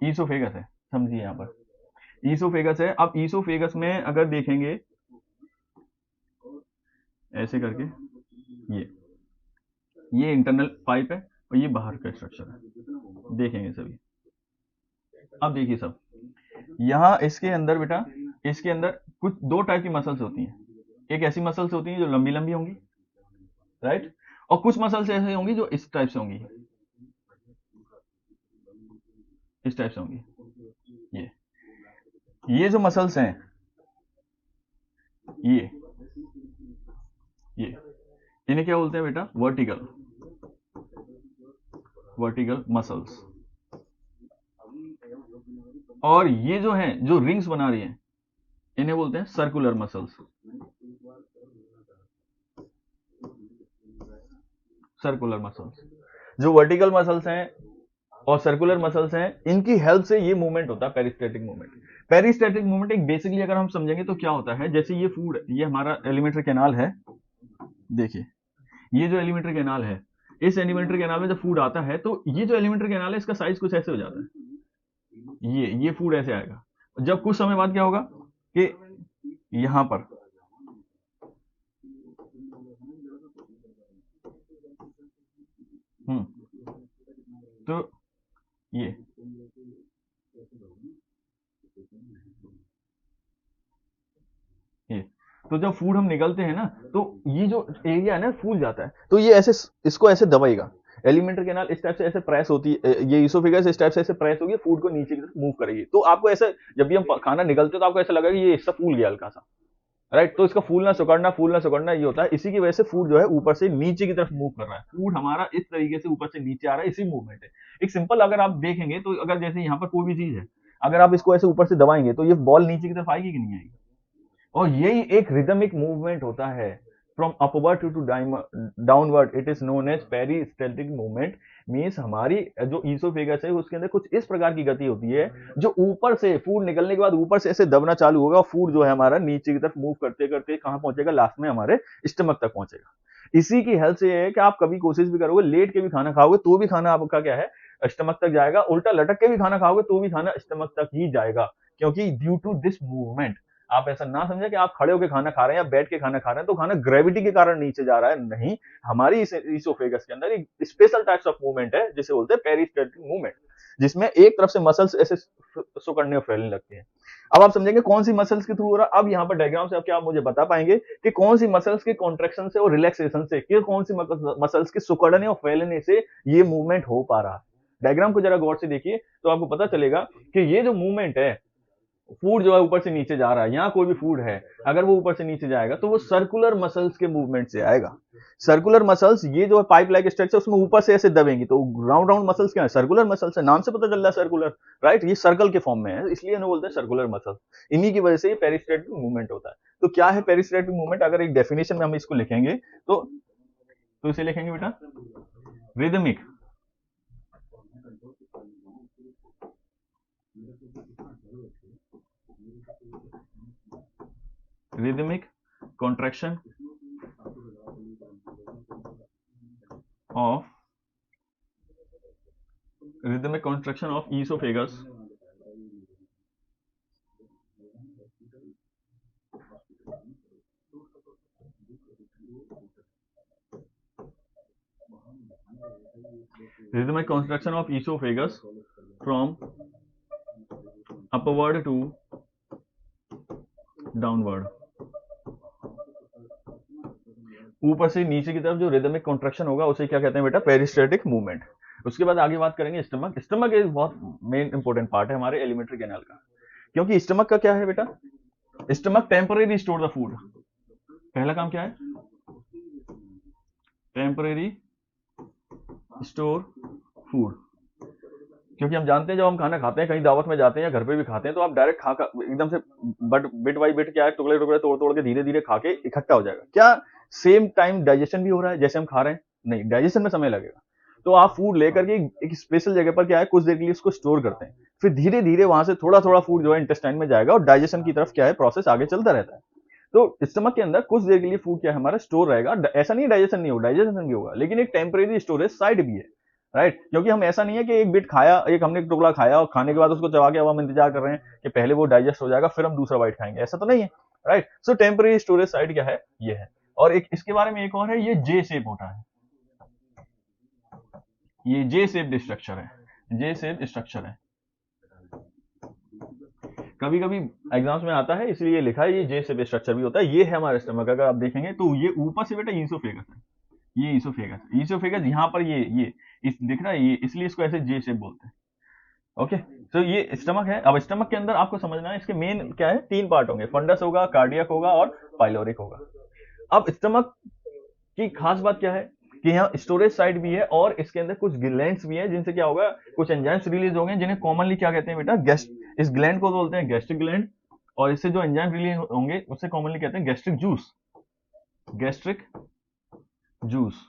ईसोफेगस है, समझिए यहाँ पर ईसोफेगस है। अब ईसोफेगस में अगर देखेंगे ऐसे करके, ये इंटरनल पाइप है और ये बाहर का स्ट्रक्चर है, देखेंगे सभी। अब देखिए सब, यहाँ इसके अंदर बेटा, इसके अंदर कुछ दो टाइप की मसल्स होती हैं। एक ऐसी मसल्स होती हैं जो लंबी लंबी होंगी, राइट, और कुछ मसल्स ऐसे होंगी जो इस टाइप से होंगी, इस टाइप से होंगी। ये जो मसल्स हैं, ये इन्हें क्या बोलते हैं बेटा? Vertical, vertical muscles. और ये जो हैं, जो रिंग्स बना रही हैं, इन्हें बोलते हैं सर्कुलर मसल्स। सर्कुलर मसल्स, जो वर्टिकल मसल्स हैं और सर्कुलर मसल्स हैं, इनकी हेल्प से ये मूवमेंट होता है पेरिस्टैटिक मूवमेंट। पेरिस्टैटिक मूवमेंट एक बेसिकली अगर हम समझेंगे तो क्या होता है, जैसे ये फूड, ये हमारा एलिमेंट्री कैनाल है, देखिए ये जो एलिमेंट्री कैनाल है, इस एलिमेंट्री कैनाल में जब फूड आता है तो ये जो एलिमेंट्री कैनाल है इसका साइज कुछ ऐसे हो जाता है, ये फूड ऐसे आएगा। जब कुछ समय बाद क्या होगा कि यहां पर तो ये तो जब फूड हम निकलते हैं ना, तो ये जो एरिया है ना फूल जाता है, तो ये ऐसे इसको ऐसे दबाएगा। एलिमेंट्री कैनाल इस टाइप से ऐसे प्रेस होती है, ये ईसोफेगस इस टाइप से ऐसे प्रेस होगी, फूड को नीचे की तरफ मूव करेगी। तो आपको ऐसे जब भी हम खाना निकलते हैं तो आपको ऐसा लगेगा कि ये हिस्सा फूल गया हल्का सा, राइट। तो इसका फूलना सुकड़ना ये होता है। इसी की वजह से फूड जो है ऊपर से नीचे की तरफ मूव कर रहा है। फूड हमारा इस तरीके से ऊपर से नीचे आ रहा है, इसी मूवमेंट है। एक सिंपल अगर आप देखेंगे तो अगर जैसे यहाँ पर कोई भी चीज है, अगर आप इसको ऐसे ऊपर से दबाएंगे तो ये बॉल नीचे की तरफ आएगी कि नहीं आएगी? और यही एक रिदमिक मूवमेंट होता है, from upward to downward, it is known as peristaltic movement. Means हमारी जो ईसोफेगस है उसके अंदर कुछ इस प्रकार की गति होती है, जो ऊपर से फूड निकलने के बाद ऊपर से ऐसे दबना चालू होगा, और फूड जो है हमारा नीचे की तरफ मूव करते करते कहां पहुंचेगा? लास्ट में हमारे स्टमक तक पहुंचेगा। इसी की हेल्प से है कि आप कभी कोशिश भी करोगे, लेट के भी खाना खाओगे तो भी खाना आपका क्या है? स्टमक तक जाएगा। उल्टा लटक के भी खाना खाओगे तो भी खाना स्टमक तक ही जाएगा, क्योंकि ड्यू टू दिस मूवमेंट। आप ऐसा ना समझे कि आप खड़े होकर खाना खा रहे हैं या बैठ के खाना खा रहे हैं तो खाना ग्रेविटी के कारण नीचे जा रहा है, नहीं। हमारी इसोफेगस के अंदर एक स्पेशल टाइप्स ऑफ मूवमेंट है जिसे बोलते हैं पेरिस्टैल्टिक मूवमेंट, जिसमें एक तरफ से मसल्स ऐसे सुकड़ने और फैलने लगती हैं। अब आप समझेंगे कौन सी मसल्स के थ्रू हो रहा है। अब यहाँ पर डायग्राम से आप क्या मुझे बता पाएंगे कि कौन सी मसल्स के कॉन्ट्रेक्शन से और रिलैक्सेशन से, कि कौन सी मसल्स के सुकड़ने और फैलने से ये मूवमेंट हो पा रहा है? डायग्राम को जरा गौर से देखिए तो आपको पता चलेगा कि ये जो मूवमेंट है, फूड जो है ऊपर से नीचे जा रहा है, यहाँ कोई भी फूड है अगर वो ऊपर से नीचे जाएगा तो वो सर्कुलर मसल्स के मूवमेंट से आएगा। सर्कुलर मसल्स, ये जो पाइप लाइक स्ट्रक्चर उसमें ऊपर से ऐसे दबेंगी, तो राउंड राउंड मसल्स क्या है? सर्कुलर मसल्स है, नाम से पता चल रहा है सर्कुलर, राइट। ये सर्कल के फॉर्म में है, इसलिए इन्हें बोलते हैं सर्कुलर मसल्स। इन्हीं की वजह से ये पेरिस्टैल्टिक मूवमेंट होता है। तो क्या है पेरिस्टैल्टिक मूवमेंट? अगर एक डेफिनेशन में हम इसको लिखेंगे तो इसे लिखेंगे बेटा rhythmic rhythmic contraction of esophagus from upward to downward, ऊपर से नीचे की तरफ जो रिदमिक कॉन्ट्रैक्शन होगा उसे क्या कहते हैं बेटा? पेरिस्टैटिक मूवमेंट। उसके बाद आगे बात करेंगे स्टमक। स्टमक एक बहुत मेन इंपॉर्टेंट पार्ट है हमारे एलिमेंट्री कैनाल का, क्योंकि स्टमक का क्या है बेटा? Stomach temporary store the food. पहला काम क्या है? Temporary store food. क्योंकि हम जानते हैं जब हम खाना खाते हैं, कहीं दावत में जाते हैं या घर पे भी खाते हैं, तो आप डायरेक्ट खा एकदम से बिट बाई बिट क्या है, टुकड़े टुकड़े तोड़ तोड़ के धीरे धीरे खा के इकट्ठा हो जाएगा। क्या सेम टाइम डाइजेशन भी हो रहा है जैसे हम खा रहे हैं? नहीं, डाइजेशन में समय लगेगा। तो आप फूड लेकर के एक स्पेशल जगह पर क्या है कुछ देर के लिए इसको स्टोर करते हैं, फिर धीरे धीरे वहां से थोड़ा थोड़ा फूड जो है इंटेस्टाइन में जाएगा और डाइजेशन की तरफ क्या है प्रोसेस आगे चलता रहता है। तो स्टमक के अंदर कुछ देर के लिए फूड क्या है हमारा स्टोर रहेगा, ऐसा नहीं डाइजेशन नहीं होगा, डाइजेशन भी होगा, लेकिन एक टेम्परेरी स्टोरेज साइड भी है, राइट। क्योंकि हम ऐसा नहीं है कि एक बिट खाया, एक हमने एक टुकड़ा खाया और खाने के बाद उसको चबा के अब हम इंतजार कर रहे हैं कि पहले वो डाइजेस्ट हो जाएगा फिर हम दूसरा बाइट खाएंगे, ऐसा तो नहीं है, राइट। सो टेम्परेरी स्टोरेज साइड क्या है, ये है। और एक इसके बारे में एक और है, ये जे शेप होता है, ये जे शेप स्ट्रक्चर है, जे शेप स्ट्रक्चर है। कभी कभी एग्जाम्स में आता है इसलिए लिखा है ये जे शेप स्ट्रक्चर भी होता है। ये है हमारा स्टमक, अगर आप देखेंगे तो ये ऊपर से बेटा ईसोफेगस है, ये ईसोफेगस, ईसोफेगस यहाँ पर ये इस दिख रहा है ये, इसलिए इसको ऐसे जे शेप बोलते हैं। ओके, तो ये स्टमक है। अब स्टमक के अंदर आपको समझना है इसके मेन क्या है, तीन पार्ट होंगे, फंडस होगा, कार्डियक होगा और पाइलोरिक होगा। अब स्टमक की खास बात क्या है कि यहाँ स्टोरेज साइड भी है और इसके अंदर कुछ ग्लैंड्स भी है जिनसे क्या होगा कुछ एंजाइम्स रिलीज होंगे जिन्हें कॉमनली क्या कहते हैं बेटा, गैस्ट, इस ग्लैंड को बोलते हैं गैस्ट्रिक ग्लैंड, और इससे जो एंजाइम रिलीज होंगे उससे कॉमनली कहते हैं गैस्ट्रिक जूस, गैस्ट्रिक जूस।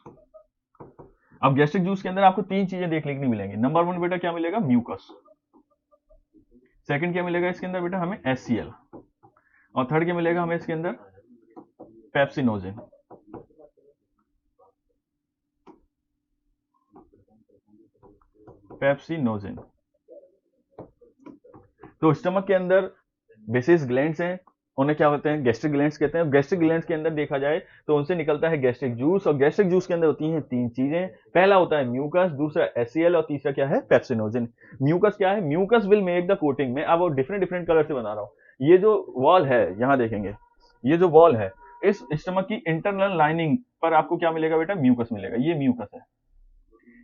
अब गैस्ट्रिक जूस के अंदर आपको तीन चीजें देखने को नहीं मिलेंगी। नंबर वन बेटा क्या मिलेगा, म्यूकस। सेकंड क्या मिलेगा इसके अंदर बेटा हमें HCl, और थर्ड क्या मिलेगा हमें इसके अंदर, पेप्सिनोजेन। पेप्सिनोजेन। तो स्टमक के अंदर बेसिस ग्लैंड्स हैं, उन्हें क्या होते हैं, गैस्ट्रिक ग्लैंड्स कहते हैं। गैस्ट्रिक ग्लैंड्स के अंदर देखा जाए तो उनसे निकलता है गैस्ट्रिक जूस, और गैस्ट्रिक जूस के अंदर होती हैं तीन चीजें। पहला होता है म्यूकस, दूसरा HCl और तीसरा क्या है, पेप्सिनोजेन। म्यूकस क्या है, mucus will make the coating, मैं अब डिफरेंट डिफरेंट कलर से बना रहा हूं। ये जो वॉल है यहां देखेंगे, ये जो वॉल है इस स्टमक की इंटरनल लाइनिंग पर आपको क्या मिलेगा बेटा, म्यूकस मिलेगा, ये म्यूकस है।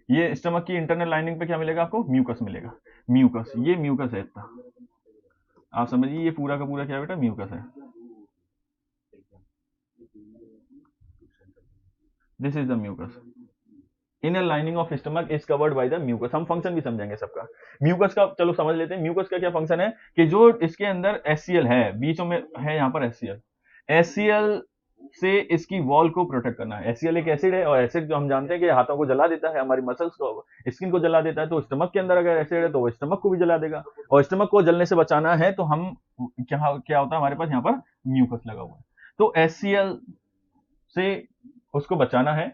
ये स्टमक की इंटरनल लाइनिंग पे क्या मिलेगा आपको, म्यूकस मिलेगा। म्यूकस, ये म्यूकस है इतना, आप समझिए ये पूरा का पूरा क्या बेटा, म्यूकस है। This is the mucus, inner lining of stomach is covered by the mucus. हम फंक्शन भी समझेंगे सबका। म्यूकस का चलो समझ लेते हैं। म्यूकस का क्या फंक्शन है कि जो इसके अंदर HCl है, बीच में है यहाँ पर HCl, HCl से इसकी वॉल को प्रोटेक्ट करना है। HCl एक एसिड है, और एसिड जो हम जानते हैं कि हाथों को जला देता है, हमारी मसल्स को, स्किन को जला देता है। तो स्टमक के अंदर अगर एसिड है तो वो स्टमक को भी जला देगा, और स्टमक को जलने से बचाना है तो हम क्या क्या होता है हमारे पास यहाँ पर म्यूकस लगा हुआ है। तो HCl से उसको बचाना है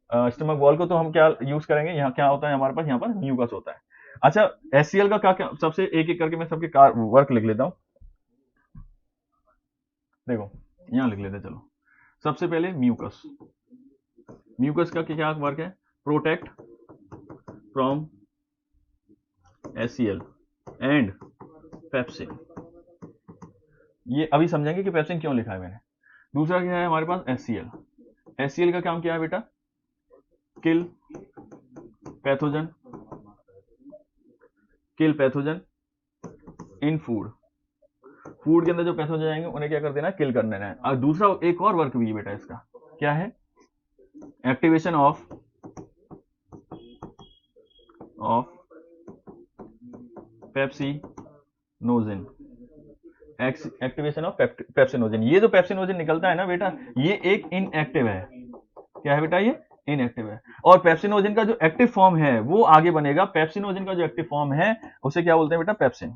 स्टमक वॉल को, तो हम क्या यूज करेंगे, यहाँ क्या होता है हमारे पास, यहाँ पर म्यूकस होता है। अच्छा, HCl का क्या क्या सबसे एक एक करके मैं सबके वर्क लिख लेता हूँ। देखो यहाँ लिख लेते हैं, चलो सबसे पहले म्यूकस। म्यूकस का क्या वर्क है, protect from HCl and pepsin. ये अभी समझेंगे कि पेप्सिन क्यों लिखा है मैंने। दूसरा क्या है हमारे पास, HCl। HCl का काम क्या है बेटा, kill pathogen, kill pathogen in food. Food के अंदर जो पैथोजन आएंगे उन्हें क्या कर देना है, किल कर देना है। और दूसरा एक और वर्क भी है बेटा इसका, क्या है, activation of pepsinogen, activation of pepsinogen. ये जो पेप्सिनोजेन निकलता है ना बेटा, ये एक इनएक्टिव है। क्या है बेटा, ये इनएक्टिव है। और पेप्सिनोजेन का जो एक्टिव फॉर्म है वो आगे बनेगा। पेप्सिनोजेन का जो एक्टिव फॉर्म है उसे क्या बोलते हैं बेटा, पेप्सिन।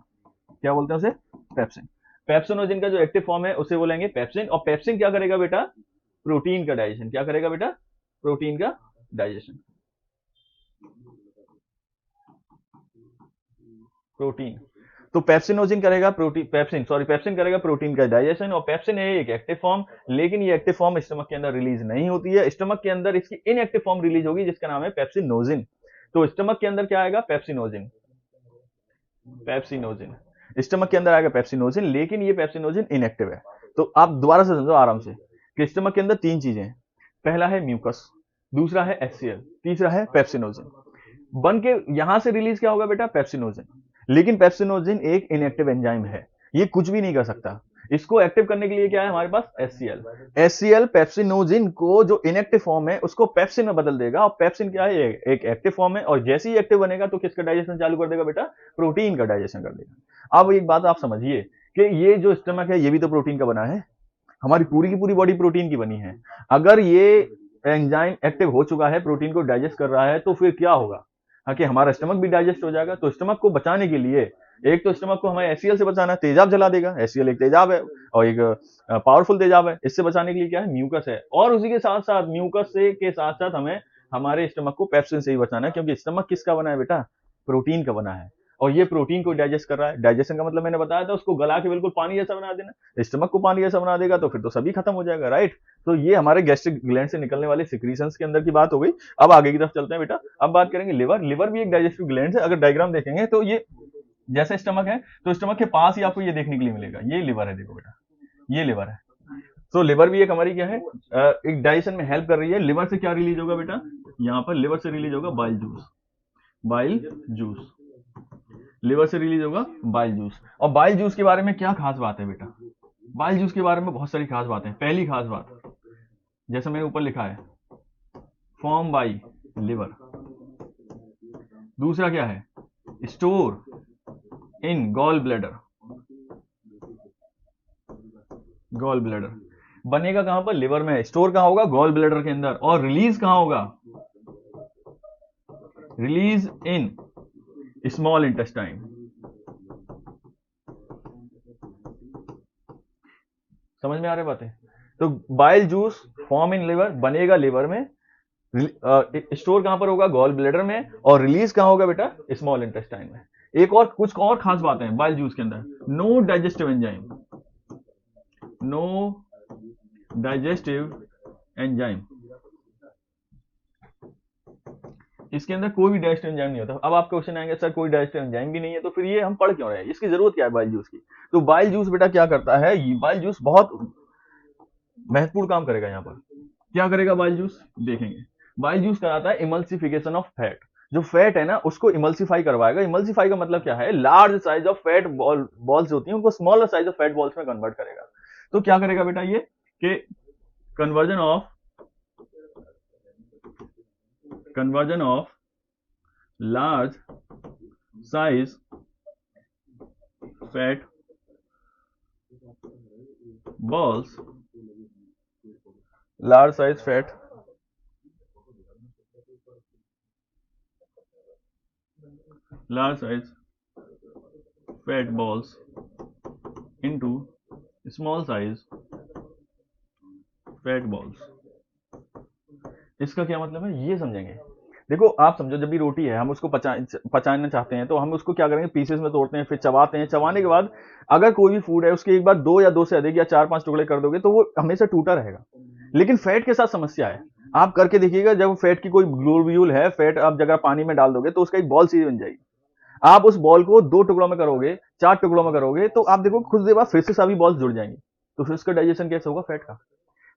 क्या बोलते हैं उसे, पेप्सिन। पेप्सिनोजेन का जो एक्टिव फॉर्म है उसे बोलेंगे पेप्सिन। और पेप्सिन क्या करेगा बेटा, प्रोटीन का डाइजेशन। क्या करेगा बेटा, प्रोटीन का डाइजेशन। प्रोटीन, तो पेप्सिनोजेन करेगा प्रोटीन, पेप्सिन करेगा प्रोटीन का डाइजेशन। और पेप्सिन है एक एक्टिव फॉर्म, लेकिन ये एक्टिव फॉर्म स्टमक के अंदर रिलीज नहीं होती है। स्टमक के अंदर इसकी इनएक्टिव फॉर्म रिलीज होगी जिसका नाम है पेप्सिनोजेन। तो स्टमक के अंदर क्या आएगा, पेप्सिनोजेन। पेप्सिनोजेन स्टमक के अंदर आएगा पेप्सिनोजेन, लेकिन ये पेप्सिनोजेन इनएक्टिव है। तो आप दोबारा से समझो आराम से कि स्टमक के अंदर तीन चीजें हैं। पहला है म्यूकस, दूसरा है HCl, तीसरा है पेप्सिनोजेन। बन के यहां से रिलीज क्या होगा बेटा, पेप्सिनोजेन। लेकिन पेप्सिनोजेन एक इनएक्टिव एंजाइम है, ये कुछ भी नहीं कर सकता। इसको एक्टिव करने के लिए क्या है हमारे पास, HCl। HCl पेप्सिनोजेन को जो इनएक्टिव फॉर्म है उसको पेप्सिन में बदल देगा। और पेप्सिन क्या है, एक एक्टिव फॉर्म है, और जैसे ही एक्टिव बनेगा तो किसका डाइजेशन चालू कर देगा बेटा, प्रोटीन का डाइजेशन कर देगा। अब एक बात आप समझिए कि ये जो स्टमक है ये भी तो प्रोटीन का बना है, हमारी पूरी की पूरी बॉडी प्रोटीन की बनी है। अगर ये एंजाइम एक्टिव हो चुका है, प्रोटीन को डाइजेस्ट कर रहा है, तो फिर क्या होगा? हाँ, कि हमारा स्टमक भी डाइजेस्ट हो जाएगा। तो स्टमक को बचाने के लिए एक तो स्टमक को हमें एचसीएल से बचाना है, तेजाब जला देगा, एचसीएल एक तेजाब है और एक पावरफुल तेजाब है। इससे बचाने के लिए क्या है? म्यूकस है। और उसी के साथ साथ म्यूकस से के साथ साथ हमें हमारे स्टमक को पेप्सिन से ही बचाना है, क्योंकि स्टमक किसका बना है बेटा? प्रोटीन का बना है। और ये प्रोटीन को डाइजेस्ट कर रहा है। डाइजेशन का मतलब मैंने बताया था, उसको गला के बिल्कुल पानी जैसा बना देना। स्टमक को पानी जैसा बना देगा तो फिर तो सभी खत्म हो जाएगा, राइट? तो ये हमारे गैस्ट्रिक ग्लैंड से निकलने वाले सिक्रीशंस के अंदर की बात हो गई। अब आगे की तरफ चलते हैं बेटा। अब बात करेंगे लिवर। लिवर भी एक डाइजेस्टिव ग्लैंड है। अगर डायग्राम देखेंगे तो ये जैसे स्टमक है, तो स्टमक के पास ही आपको ये देखने के लिए मिलेगा, ये लिवर है। देखो बेटा, ये लिवर है। तो लिवर भी एक हमारी क्या है, एक डाइजेशन में हेल्प कर रही है। लिवर से क्या रिलीज होगा बेटा? यहाँ पर लिवर से रिलीज होगा bile juice. Bile juice liver से रिलीज होगा बाइल जूस। और बाइल जूस के बारे में क्या खास बात है बेटा? बाइल जूस के बारे में बहुत सारी खास बातें। पहली खास बात, जैसे मैंने ऊपर लिखा है, फॉर्म बाई लिवर। दूसरा क्या है? Store in gall bladder. Gall bladder बनेगा कहां पर? लिवर में। स्टोर कहां होगा? गॉल ब्लैडर के अंदर। और रिलीज कहां होगा? Release in small intestine. समझ में आ रही बातें? तो bile juice form in liver, बनेगा लिवर में, स्टोर कहां पर होगा? गॉल ब्लैडर में। और रिलीज कहां होगा बेटा? स्मॉल इंटेस्टाइन में। एक और कुछ और खास बातें हैं बाइल जूस के अंदर। No digestive enzyme. No digestive enzyme. इसके अंदर कोई भी डाइजेस्टिव एंजाइम नहीं होता। अब आप क्वेश्चन आएंगे, सर कोई डाइजेस्टिव एंजाइम भी नहीं है तो फिर ये हम पढ़ क्यों रहे हैं? इसकी जरूरत क्या है बाइल जूस की? तो बाइल जूस बेटा क्या करता है? बाइल जूस बहुत महत्वपूर्ण काम करेगा। यहाँ पर क्या करेगा बाइल जूस? देखेंगे। बाइल जूस कराता है इमल्सिफिकेशन ऑफ फैट। जो फैट है ना, उसको इमल्सिफाई करवाएगा। इमल्सिफाई का मतलब क्या है? Large size of fat balls होती हैं, उनको smaller size of fat balls में कन्वर्ट करेगा। तो क्या करेगा बेटा ये कि conversion of large size fat balls, large size fat balls into small size fat balls। इसका क्या मतलब है ये समझेंगे। देखो आप समझो, जब भी रोटी है हम उसको पचाना चाहते हैं तो हम उसको क्या करेंगे? पीसेस में तोड़ते हैं, फिर चबाते हैं। चबाने के बाद अगर कोई भी फूड है उसके एक बार दो या दो से अधिक या 4-5 टुकड़े कर दोगे तो वो हमेशा टूटा रहेगा। लेकिन फैट के साथ समस्या है। आप करके देखिएगा, जब फैट की कोई ग्लोब्यूल है, फैट आप जगह पानी में डाल दोगे तो उसका एक बॉल सी बन जाएगी। आप उस बॉल को 2 टुकड़ों में करोगे, 4 टुकड़ों में करोगे तो आप देखो कुछ देर बाद फिर से सभी बॉल्स जुड़ जाएंगी। तो फिर उसका डाइजेशन कैसे होगा फैट का?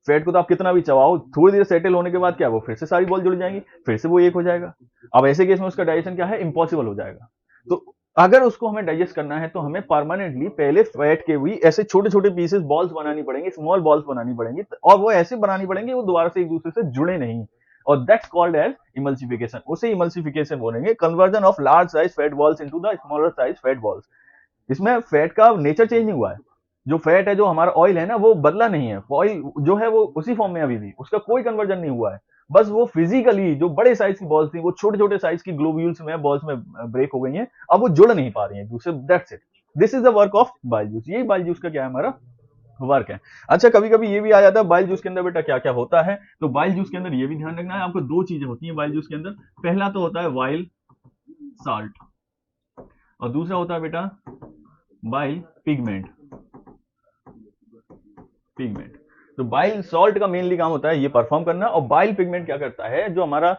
फैट को तो आप कितना भी चबाओ, थोड़ी देर सेटल होने के बाद क्या वो फिर से सारी बॉल जुड़ जाएंगी, फिर से वो एक हो जाएगा। अब ऐसे केस में उसका डाइजेशन क्या है? इम्पॉसिबल हो जाएगा। तो अगर उसको हमें डाइजेस्ट करना है तो हमें परमानेंटली पहले फैट के भी ऐसे छोटे छोटे पीसेस बॉल्स बनानी पड़ेंगी, स्मॉल बॉल्स बनानी पड़ेंगी, और वो ऐसे बनानी पड़ेंगी वो दोबारा से एक दूसरे से जुड़े नहीं। और दैट्स कॉल्ड एज इमल्सिफिकेशन। उसे इमल्सिफिकेशन बोलेंगे, conversion of large size fat balls into the smaller size fat balls. इसमें फैट का नेचर चेंज नहीं हुआ है। जो फैट है, जो हमारा ऑयल है ना, वो बदला नहीं है। ऑयल जो है वो उसी फॉर्म में अभी भी, उसका कोई कन्वर्जन नहीं हुआ है। बस वो फिजिकली जो बड़े साइज की बॉल्स थी वो छोटे छोटे साइज की ग्लोब्यूल्स में बॉल्स में ब्रेक हो गई हैं। अब वो जुड़ नहीं पा रही हैं दूसरे। That's it. This is the work of bile juice. यही बाइल जूस का क्या है? हमारा वर्क है। अच्छा, कभी कभी ये भी आ जाता है बाइल जूस के अंदर बेटा क्या क्या होता है। तो बाइल जूस के अंदर ये भी ध्यान रखना है आपको, दो चीजें होती हैं बाइल जूस के अंदर। पहला तो होता है वाइल साल्ट, और दूसरा होता है बेटा बाइल पिगमेंट। तो बाइल सॉल्ट का मेनली काम होता है ये परफॉर्म करना, और बाइल पिगमेंट क्या करता है? जो हमारा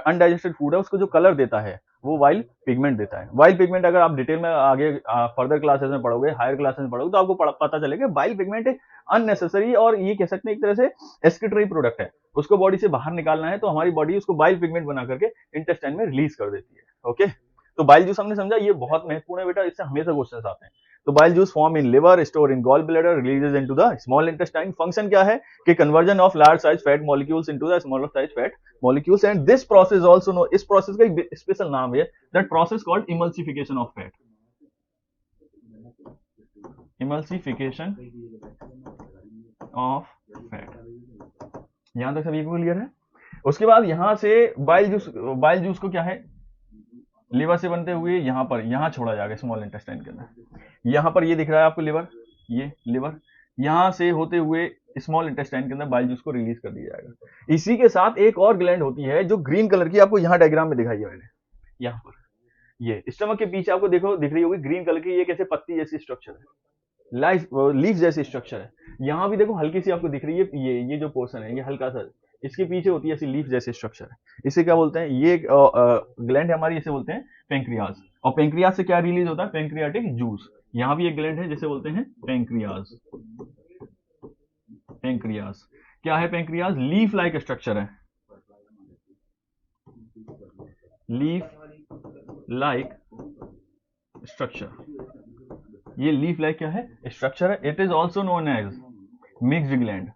अनडाइजेस्टेड फूड है उसको जो कलर देता है वो वाइल पिगमेंट देता है। वाइल पिगमेंट अगर आप डिटेल में आगे फर्दर क्लासेस में पढ़ोगे, हायर क्लासेस में पढ़ोगे, तो आपको पता चलेगा बाइल पिगमेंट एक अननेसेसरी और ये कह सकते हैं एक तरह से एक्सक्रीटरी प्रोडक्ट है। उसको बॉडी से बाहर निकालना है तो हमारी बॉडी उसको बाइल पिगमेंट बना करके इंटेस्टाइन में रिलीज कर देती है। ओके, तो बाइल जूस हमने समझा, ये बहुत महत्वपूर्ण है बेटा, इससे हमेशा क्वेश्चन आते हैं। तो bile juice form in liver, store in gall bladder, releases into the small intestine. Function क्या है? कि conversion of large size fat molecules into the smaller size fat molecules. And this process also no, इस process का एक special नाम है, that process called emulsification of fat. Emulsification of fat. यहां तक सभी को क्लियर है? उसके बाद यहां से बाइल जूस को क्या है, लिवर से बनते हुए यहां छोड़ा जाएगा स्मॉल इंटेस्टाइन के अंदर। यहां पर ये दिख रहा है आपको लिवर, ये लिवर यहां से होते हुए स्मॉल इंटेस्टाइन के अंदर बाइल जूस को रिलीज कर दिया जाएगा। इसी के साथ एक और ग्लैंड होती है जो ग्रीन कलर की, आपको यहां डायग्राम में दिखाई है मैंने, यहां पर ये स्टमक के पीछे आपको देखो दिख रही होगी ग्रीन कलर की, ये कैसे पत्ती जैसी स्ट्रक्चर है, लीफ जैसी स्ट्रक्चर है। यहां भी देखो हल्की सी आपको दिख रही है, ये जो पोर्शन है ये हल्का सा, इसके पीछे होती है ऐसी लीफ जैसी स्ट्रक्चर है। इसे क्या बोलते हैं, ये ग्लैंड है हमारी, इसे बोलते हैं पेंक्रियाज। और पेंक्रियाज से क्या रिलीज होता है, पेंक्रियाटिक जूस। यहां भी एक ग्लैंड है जिसे बोलते हैं पेंक्रियाज। पेंक्रियाज क्या है, पेंक्रियाज लीफ लाइक स्ट्रक्चर है, लीफ लाइक स्ट्रक्चर। ये लीफ लाइक क्या है, स्ट्रक्चर है। It is also known as mixed gland,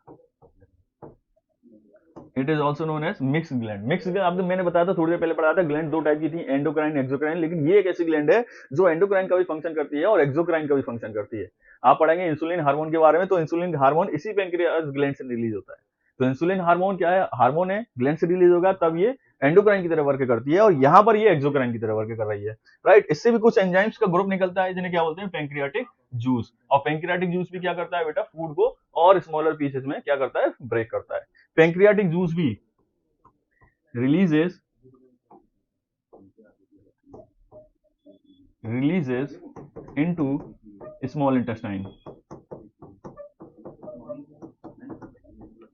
it is also known as mixed gland. Mixed gland आपको मैंने बताया था थोड़ी देर पहले पढ़ाया था, ग्लैंड दो टाइप की थी, एंडोक्राइन एक्सोक्राइन। लेकिन ये एक ऐसी ग्लैंड है जो एंडोक्राइन का भी फंक्शन करती है और एक्सोक्राइन का भी फंक्शन करती है। आप पढ़ेंगे इंसुलिन हार्मोन के बारे में, तो इंसुलिन हार्मोन इसी पेंक्रियाज ग्लैंड से रिलीज होता है। तो इंसुलिन हार्मोन क्या है, हार्मोन है, ग्लैंड से रिलीज होगा तब ये एंडोक्राइन की तरह वर्क करती है, और यहां पर ये एक्सोक्राइन की तरह वर्क कर रही है, राइट। इससे भी कुछ एंजाइम्स का ग्रुप निकलता है जिन्हें क्या बोलते हैं, पेंक्रियाटिक जूस। और पेंक्रियाटिक जूस भी क्या करता है बेटा, फूड को और स्मॉलर पीसेस में क्या करता है, ब्रेक करता है। पेंक्रियाटिक जूस भी releases into small intestine,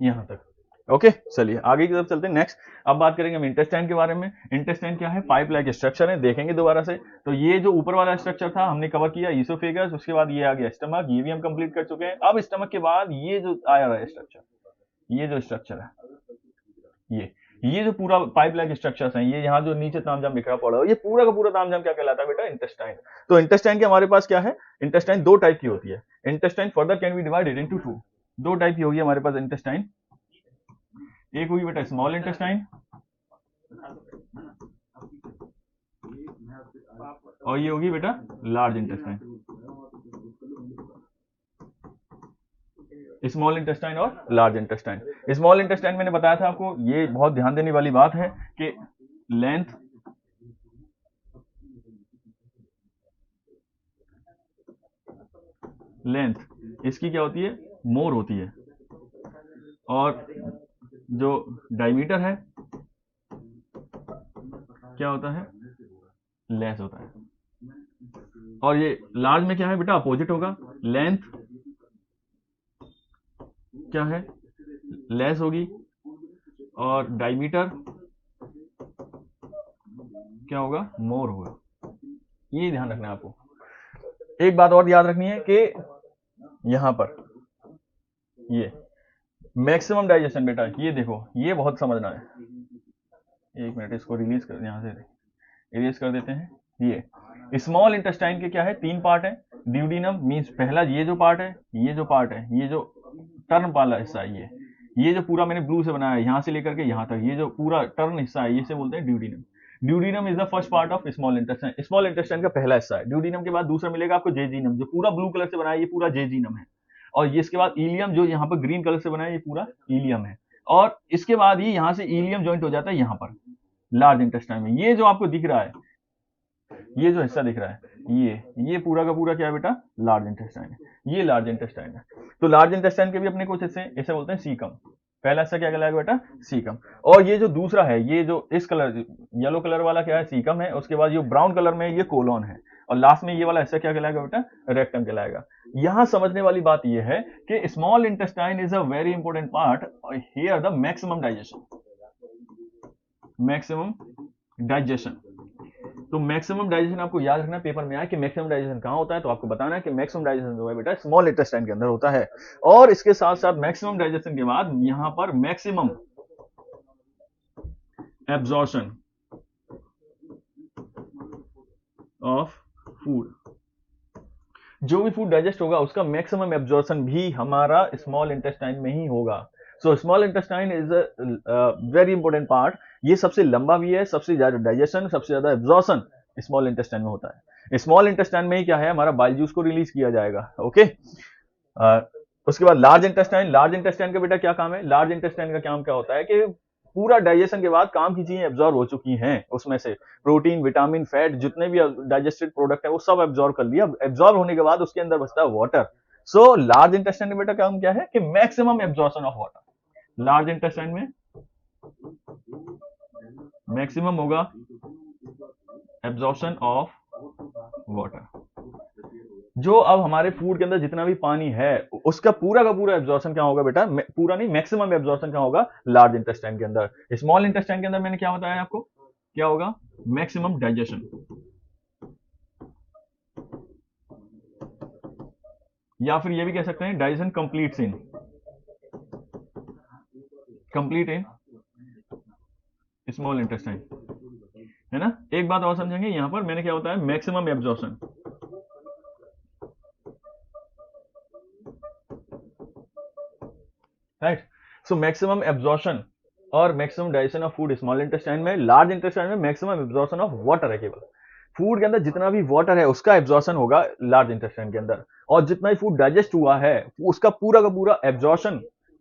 यहां तक। ओके चलिए आगे की तरफ चलते हैं। नेक्स्ट अब बात करेंगे हम इंटेस्टाइन के बारे में। इंटेस्टाइन क्या है, पाइप लाइक स्ट्रक्चर है, देखेंगे दोबारा से। तो ये जो ऊपर वाला स्ट्रक्चर था हमने कवर किया, ईसोफेगस, उसके बाद ये आ गया स्टमक, ये भी हम कंप्लीट कर चुके हैं। अब स्टमक के बाद ये जो आया है स्ट्रक्चर, ये जो स्ट्रक्चर है, ये जो पूरा पाइप लाइक स्ट्रक्चर्स हैं, ये यहाँ जो नीचे तामझाम बिखरा पड़ा है, ये पूरा का पूरा तामझाम क्या कहलाता है बेटा, इंटेस्टाइन। तो इंटेस्टाइन के हमारे पास क्या है, इंटेस्टाइन दो टाइप की होती है। Intestine further can be divided into two, दो टाइप की होगी हमारे पास इंटेस्टाइन। एक होगी बेटा स्मॉल इंटेस्टाइन, और ये होगी बेटा लार्ज इंटेस्टाइन। स्मॉल इंटेस्टाइन और लार्ज इंटेस्टाइन। स्मॉल इंटेस्टाइन मैंने बताया था आपको, ये बहुत ध्यान देने वाली बात है कि लेंथ इसकी क्या होती है, मोर होती है, और जो डायमीटर है क्या होता है, लेस होता है। और ये लार्ज में क्या है बेटा, अपोजिट होगा, लेंथ क्या है, लेस होगी, और डायमीटर क्या होगा, मोर होगा। ये ध्यान रखना है आपको। एक बात और याद रखनी है कि यहां पर ये मैक्सिमम डाइजेशन बेटा, ये देखो ये बहुत समझना है। एक मिनट इसको रिलीज कर, यहां से इरेज कर देते हैं। ये स्मॉल इंटेस्टाइन के क्या है, तीन पार्ट है। ड्यूडिनम मींस पहला ये जो पार्ट है, ये जो पार्ट है, ये जो टर्न वाला हिस्सा है, ये जो पूरा मैंने ब्लू से बनाया है, यहां से लेकर के यहां तक, ये जो पूरा टर्न हिस्सा है, ये से बोलते हैं duodenum. Duodenum is the first part of small intestine. Small intestine का पहला हिस्सा है। ड्यूडिनम के बाद दूसरा मिलेगा आपको जेजीनम, जो पूरा ब्लू कलर से बना है, ये पूरा जेजीनम है। और ये इसके बाद इलियम, जो यहाँ पर ग्रीन कलर से बना है, ये पूरा इलियम है। और इसके बाद ही यहां से इलियम ज्वाइंट हो जाता है यहां पर लार्ज इंटेस्टाइन में। ये जो आपको दिख रहा है, ये जो हिस्सा दिख रहा है, ये पूरा का पूरा क्या है बेटा, लार्ज इंटेस्टाइन है। ये लार्ज इंटेस्टाइन है। तो लार्ज इंटेस्टाइन के भी अपने कुछ हिस्से, इसे बोलते हैं सीकम। पहला हिस्सा क्या कहलाएगा बेटा, सीकम। और ये जो दूसरा है, ये जो इस कलर येलो कलर वाला क्या है, सीकम है। उसके बाद ये ब्राउन कलर में ये कोलोन है, और लास्ट में ये वाला हिस्सा क्या कहलाएगा बेटा, रेक्टम कहलाएगा। यहां समझने वाली बात ये है कि small intestine is a very important part here the maximum digestion, maximum digestion. तो मैक्सिमम डाइजेशन आपको याद रखना, पेपर में आया कि मैक्सिमम डाइजेशन कहां होता है, तो आपको बताना है कि मैक्सिमम डाइजेशन जो है बेटा स्मॉल इंटेस्टाइन के अंदर होता है। और इसके साथ साथ मैक्सिमम डाइजेशन के बाद यहां पर मैक्सिमम एब्जॉर्प्शन ऑफ फूड, जो भी फूड डाइजेस्ट होगा उसका मैक्सिमम एब्जॉर्प्शन भी हमारा स्मॉल इंटेस्टाइन में ही होगा। So small intestine is a very important part. ये सबसे लंबा भी है, सबसे ज्यादा डाइजेशन, सबसे ज्यादा एब्जॉर्प्शन स्मॉल इंटेस्टाइन में होता है। स्मॉल इंटेस्टाइन में ही क्या है, हमारा बाइल जूस को रिलीज किया जाएगा। ओके उसके बाद लार्ज इंटेस्टाइन। लार्ज इंटेस्टाइन का बेटा क्या काम है, लार्ज इंटेस्टाइन का काम क्या होता है कि पूरा डाइजेशन के बाद काम की चीजें एब्जॉर्ब हो चुकी हैं, उसमें से प्रोटीन, विटामिन, फैट, जितने भी डाइजेस्टेड प्रोडक्ट है वो सब एब्जॉर्ब कर लिया। एब्जॉर्ब होने के बाद उसके अंदर बचता है वाटर। सो लार्ज इंटेस्टाइन में बेटा काम क्या है कि maximum absorption of water. Large intestine में मैक्सिमम होगा एब्जॉर्प्शन ऑफ वाटर। जो अब हमारे फूड के अंदर जितना भी पानी है उसका पूरा का पूरा एब्जॉर्प्शन क्या होगा बेटा, पूरा नहीं, मैक्सिमम एब्जॉर्प्शन क्या होगा लार्ज इंटेस्टाइन के अंदर। स्मॉल इंटेस्टाइन के अंदर मैंने क्या बताया आपको, क्या होगा, मैक्सिमम डाइजेशन, या फिर ये भी कह सकते हैं digestion complete in small intestine, है ना। एक बात और समझेंगे यहां पर, मैंने क्या बताया, maximum absorption, right. So maximum absorption और maximum digestion of food small intestine में। लार्ज इंटेस्टाइन में मैक्सिमम एब्जॉर्प्शन ऑफ वाटर है, केवल फूड के अंदर जितना भी वाटर है उसका एब्जॉर्प्शन होगा लार्ज इंटेस्टाइन के अंदर, और जितना भी फूड डाइजेस्ट हुआ है उसका पूरा का पूरा एब्जॉर्प्शन,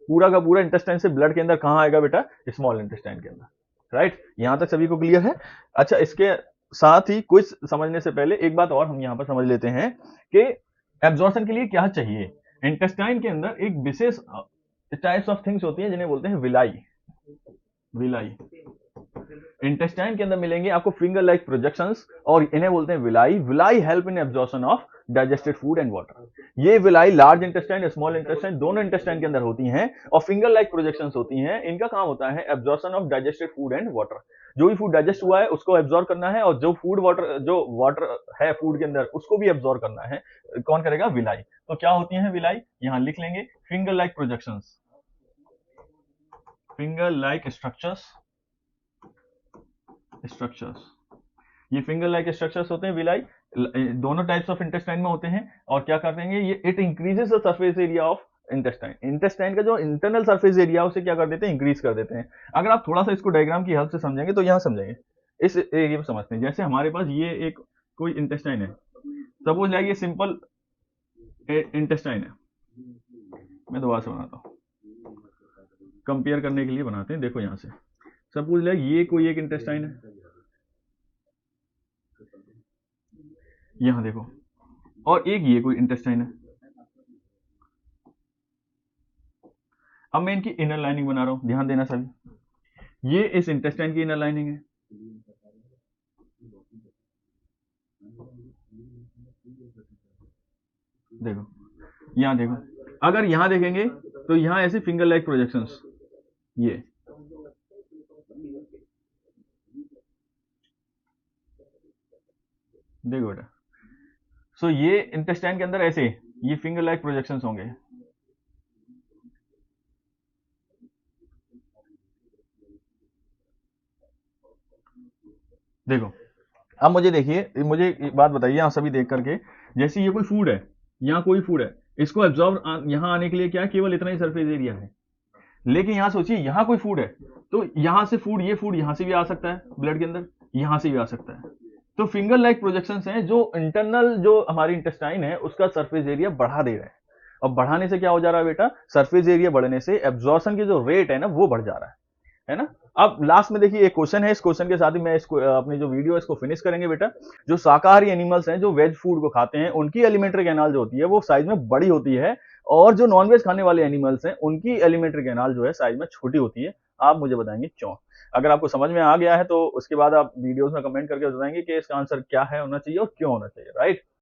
पूरा का पूरा इंटेस्टाइन से ब्लड के अंदर कहां आएगा बेटा, स्मॉल इंटेस्टाइन के अंदर, राइट। यहां तक सभी को क्लियर है। अच्छा, इसके साथ ही कुछ समझने से पहले एक बात और हम यहां पर समझ लेते हैं कि एब्जॉर्प्शन के लिए क्या चाहिए। इंटेस्टाइन के अंदर एक विशेष टाइप्स ऑफ थिंग्स होती हैं जिन्हें बोलते हैं विलाई। विलाई इंटेस्टाइन के अंदर मिलेंगे आपको फिंगर लाइक प्रोजेक्शंस, और इन्हें बोलते हैं villi. Villi help in absorption of digested food and water. ये villi large intestine, small intestine दोनों इंटेस्टाइन के अंदर होती हैं, और फिंगर लाइक प्रोजेक्शंस होती हैं। इनका काम होता है absorption of digested food and water. जो भी फूड डाइजेस्ट हुआ है उसको एब्जॉर्ब करना है, और जो वाटर है फूड के अंदर उसको भी एब्जॉर्ब करना है। कौन करेगा, विलाई। तो क्या होती है विलाई, यहां लिख लेंगे, finger like projections, finger like structures. ये फिंगर लाइक स्ट्रक्चर्स होते हैं विलाई, दोनों टाइप्स ऑफ इंटेस्टाइन में होते हैं। और क्या कर देंगे, ये it increases the surface area of intestine. Intestine का जो इंटरनल सरफेस एरिया उसे क्या कर देते हैं, इंक्रीज कर देते हैं। अगर आप थोड़ा सा इसको डायग्राम की हेल्प से समझेंगे तो यहां समझेंगे, इस एरिया में समझते हैं। जैसे हमारे पास ये एक कोई इंटेस्टाइन है, सपोज लाइक ये सिंपल इंटेस्टाइन है। मैं दोबारा से बनाता हूं, कंपेयर करने के लिए बनाते हैं। देखो यहां से सपोज लाइक ये कोई एक इंटेस्टाइन है, यहां देखो, और एक ये कोई इंटेस्टाइन है। अब मैं इनकी इनर लाइनिंग बना रहा हूं, ध्यान देना सभी। ये इस इंटेस्टाइन की इनर लाइनिंग है, देखो यहां देखो। अगर यहां देखेंगे तो यहां ऐसे फिंगर लाइक प्रोजेक्शंस, ये देखो बेटा। सो ये इंटेस्टाइन के अंदर ऐसे ये फिंगर लाइक प्रोजेक्शंस होंगे। देखो अब मुझे देखिए, मुझे एक बात बताइए आप सभी देख करके, जैसे ये कोई फूड है, यहाँ कोई फूड है, इसको एब्जॉर्ब यहाँ आने के लिए क्या है, केवल इतना ही सरफेस एरिया है। लेकिन यहाँ सोचिए यहाँ कोई फूड है, तो यहाँ से फूड, ये फूड यहाँ से भी आ सकता है ब्लड के अंदर, यहाँ से भी आ सकता है। तो फिंगर लाइक प्रोजेक्शंस हैं जो इंटरनल जो हमारी इंटेस्टाइन है उसका सरफेस एरिया बढ़ा दे रहे हैं। और बढ़ाने से क्या हो जा रहा है बेटा, सरफेस एरिया बढ़ने से एब्जॉर्प्शन की जो रेट है ना वो बढ़ जा रहा है ना। अब लास्ट में देखिए एक क्वेश्चन है, इस क्वेश्चन के साथ ही मैं इसको अपनी जो वीडियो है इसको फिनिश करेंगे बेटा। जो शाकाहारी एनिमल्स हैं जो वेज फूड को खाते हैं उनकी एलिमेंट्री कैनाल जो होती है वो साइज में बड़ी होती है, और जो नॉनवेज खाने वाले एनिमल्स हैं उनकी एलिमेंट्री कैनाल जो है साइज में छोटी होती है। आप मुझे बताएंगे क्यों। अगर आपको समझ में आ गया है तो उसके बाद आप वीडियोस में कमेंट करके बताएंगे कि इसका आंसर क्या है होना चाहिए और क्यों होना चाहिए, राइट।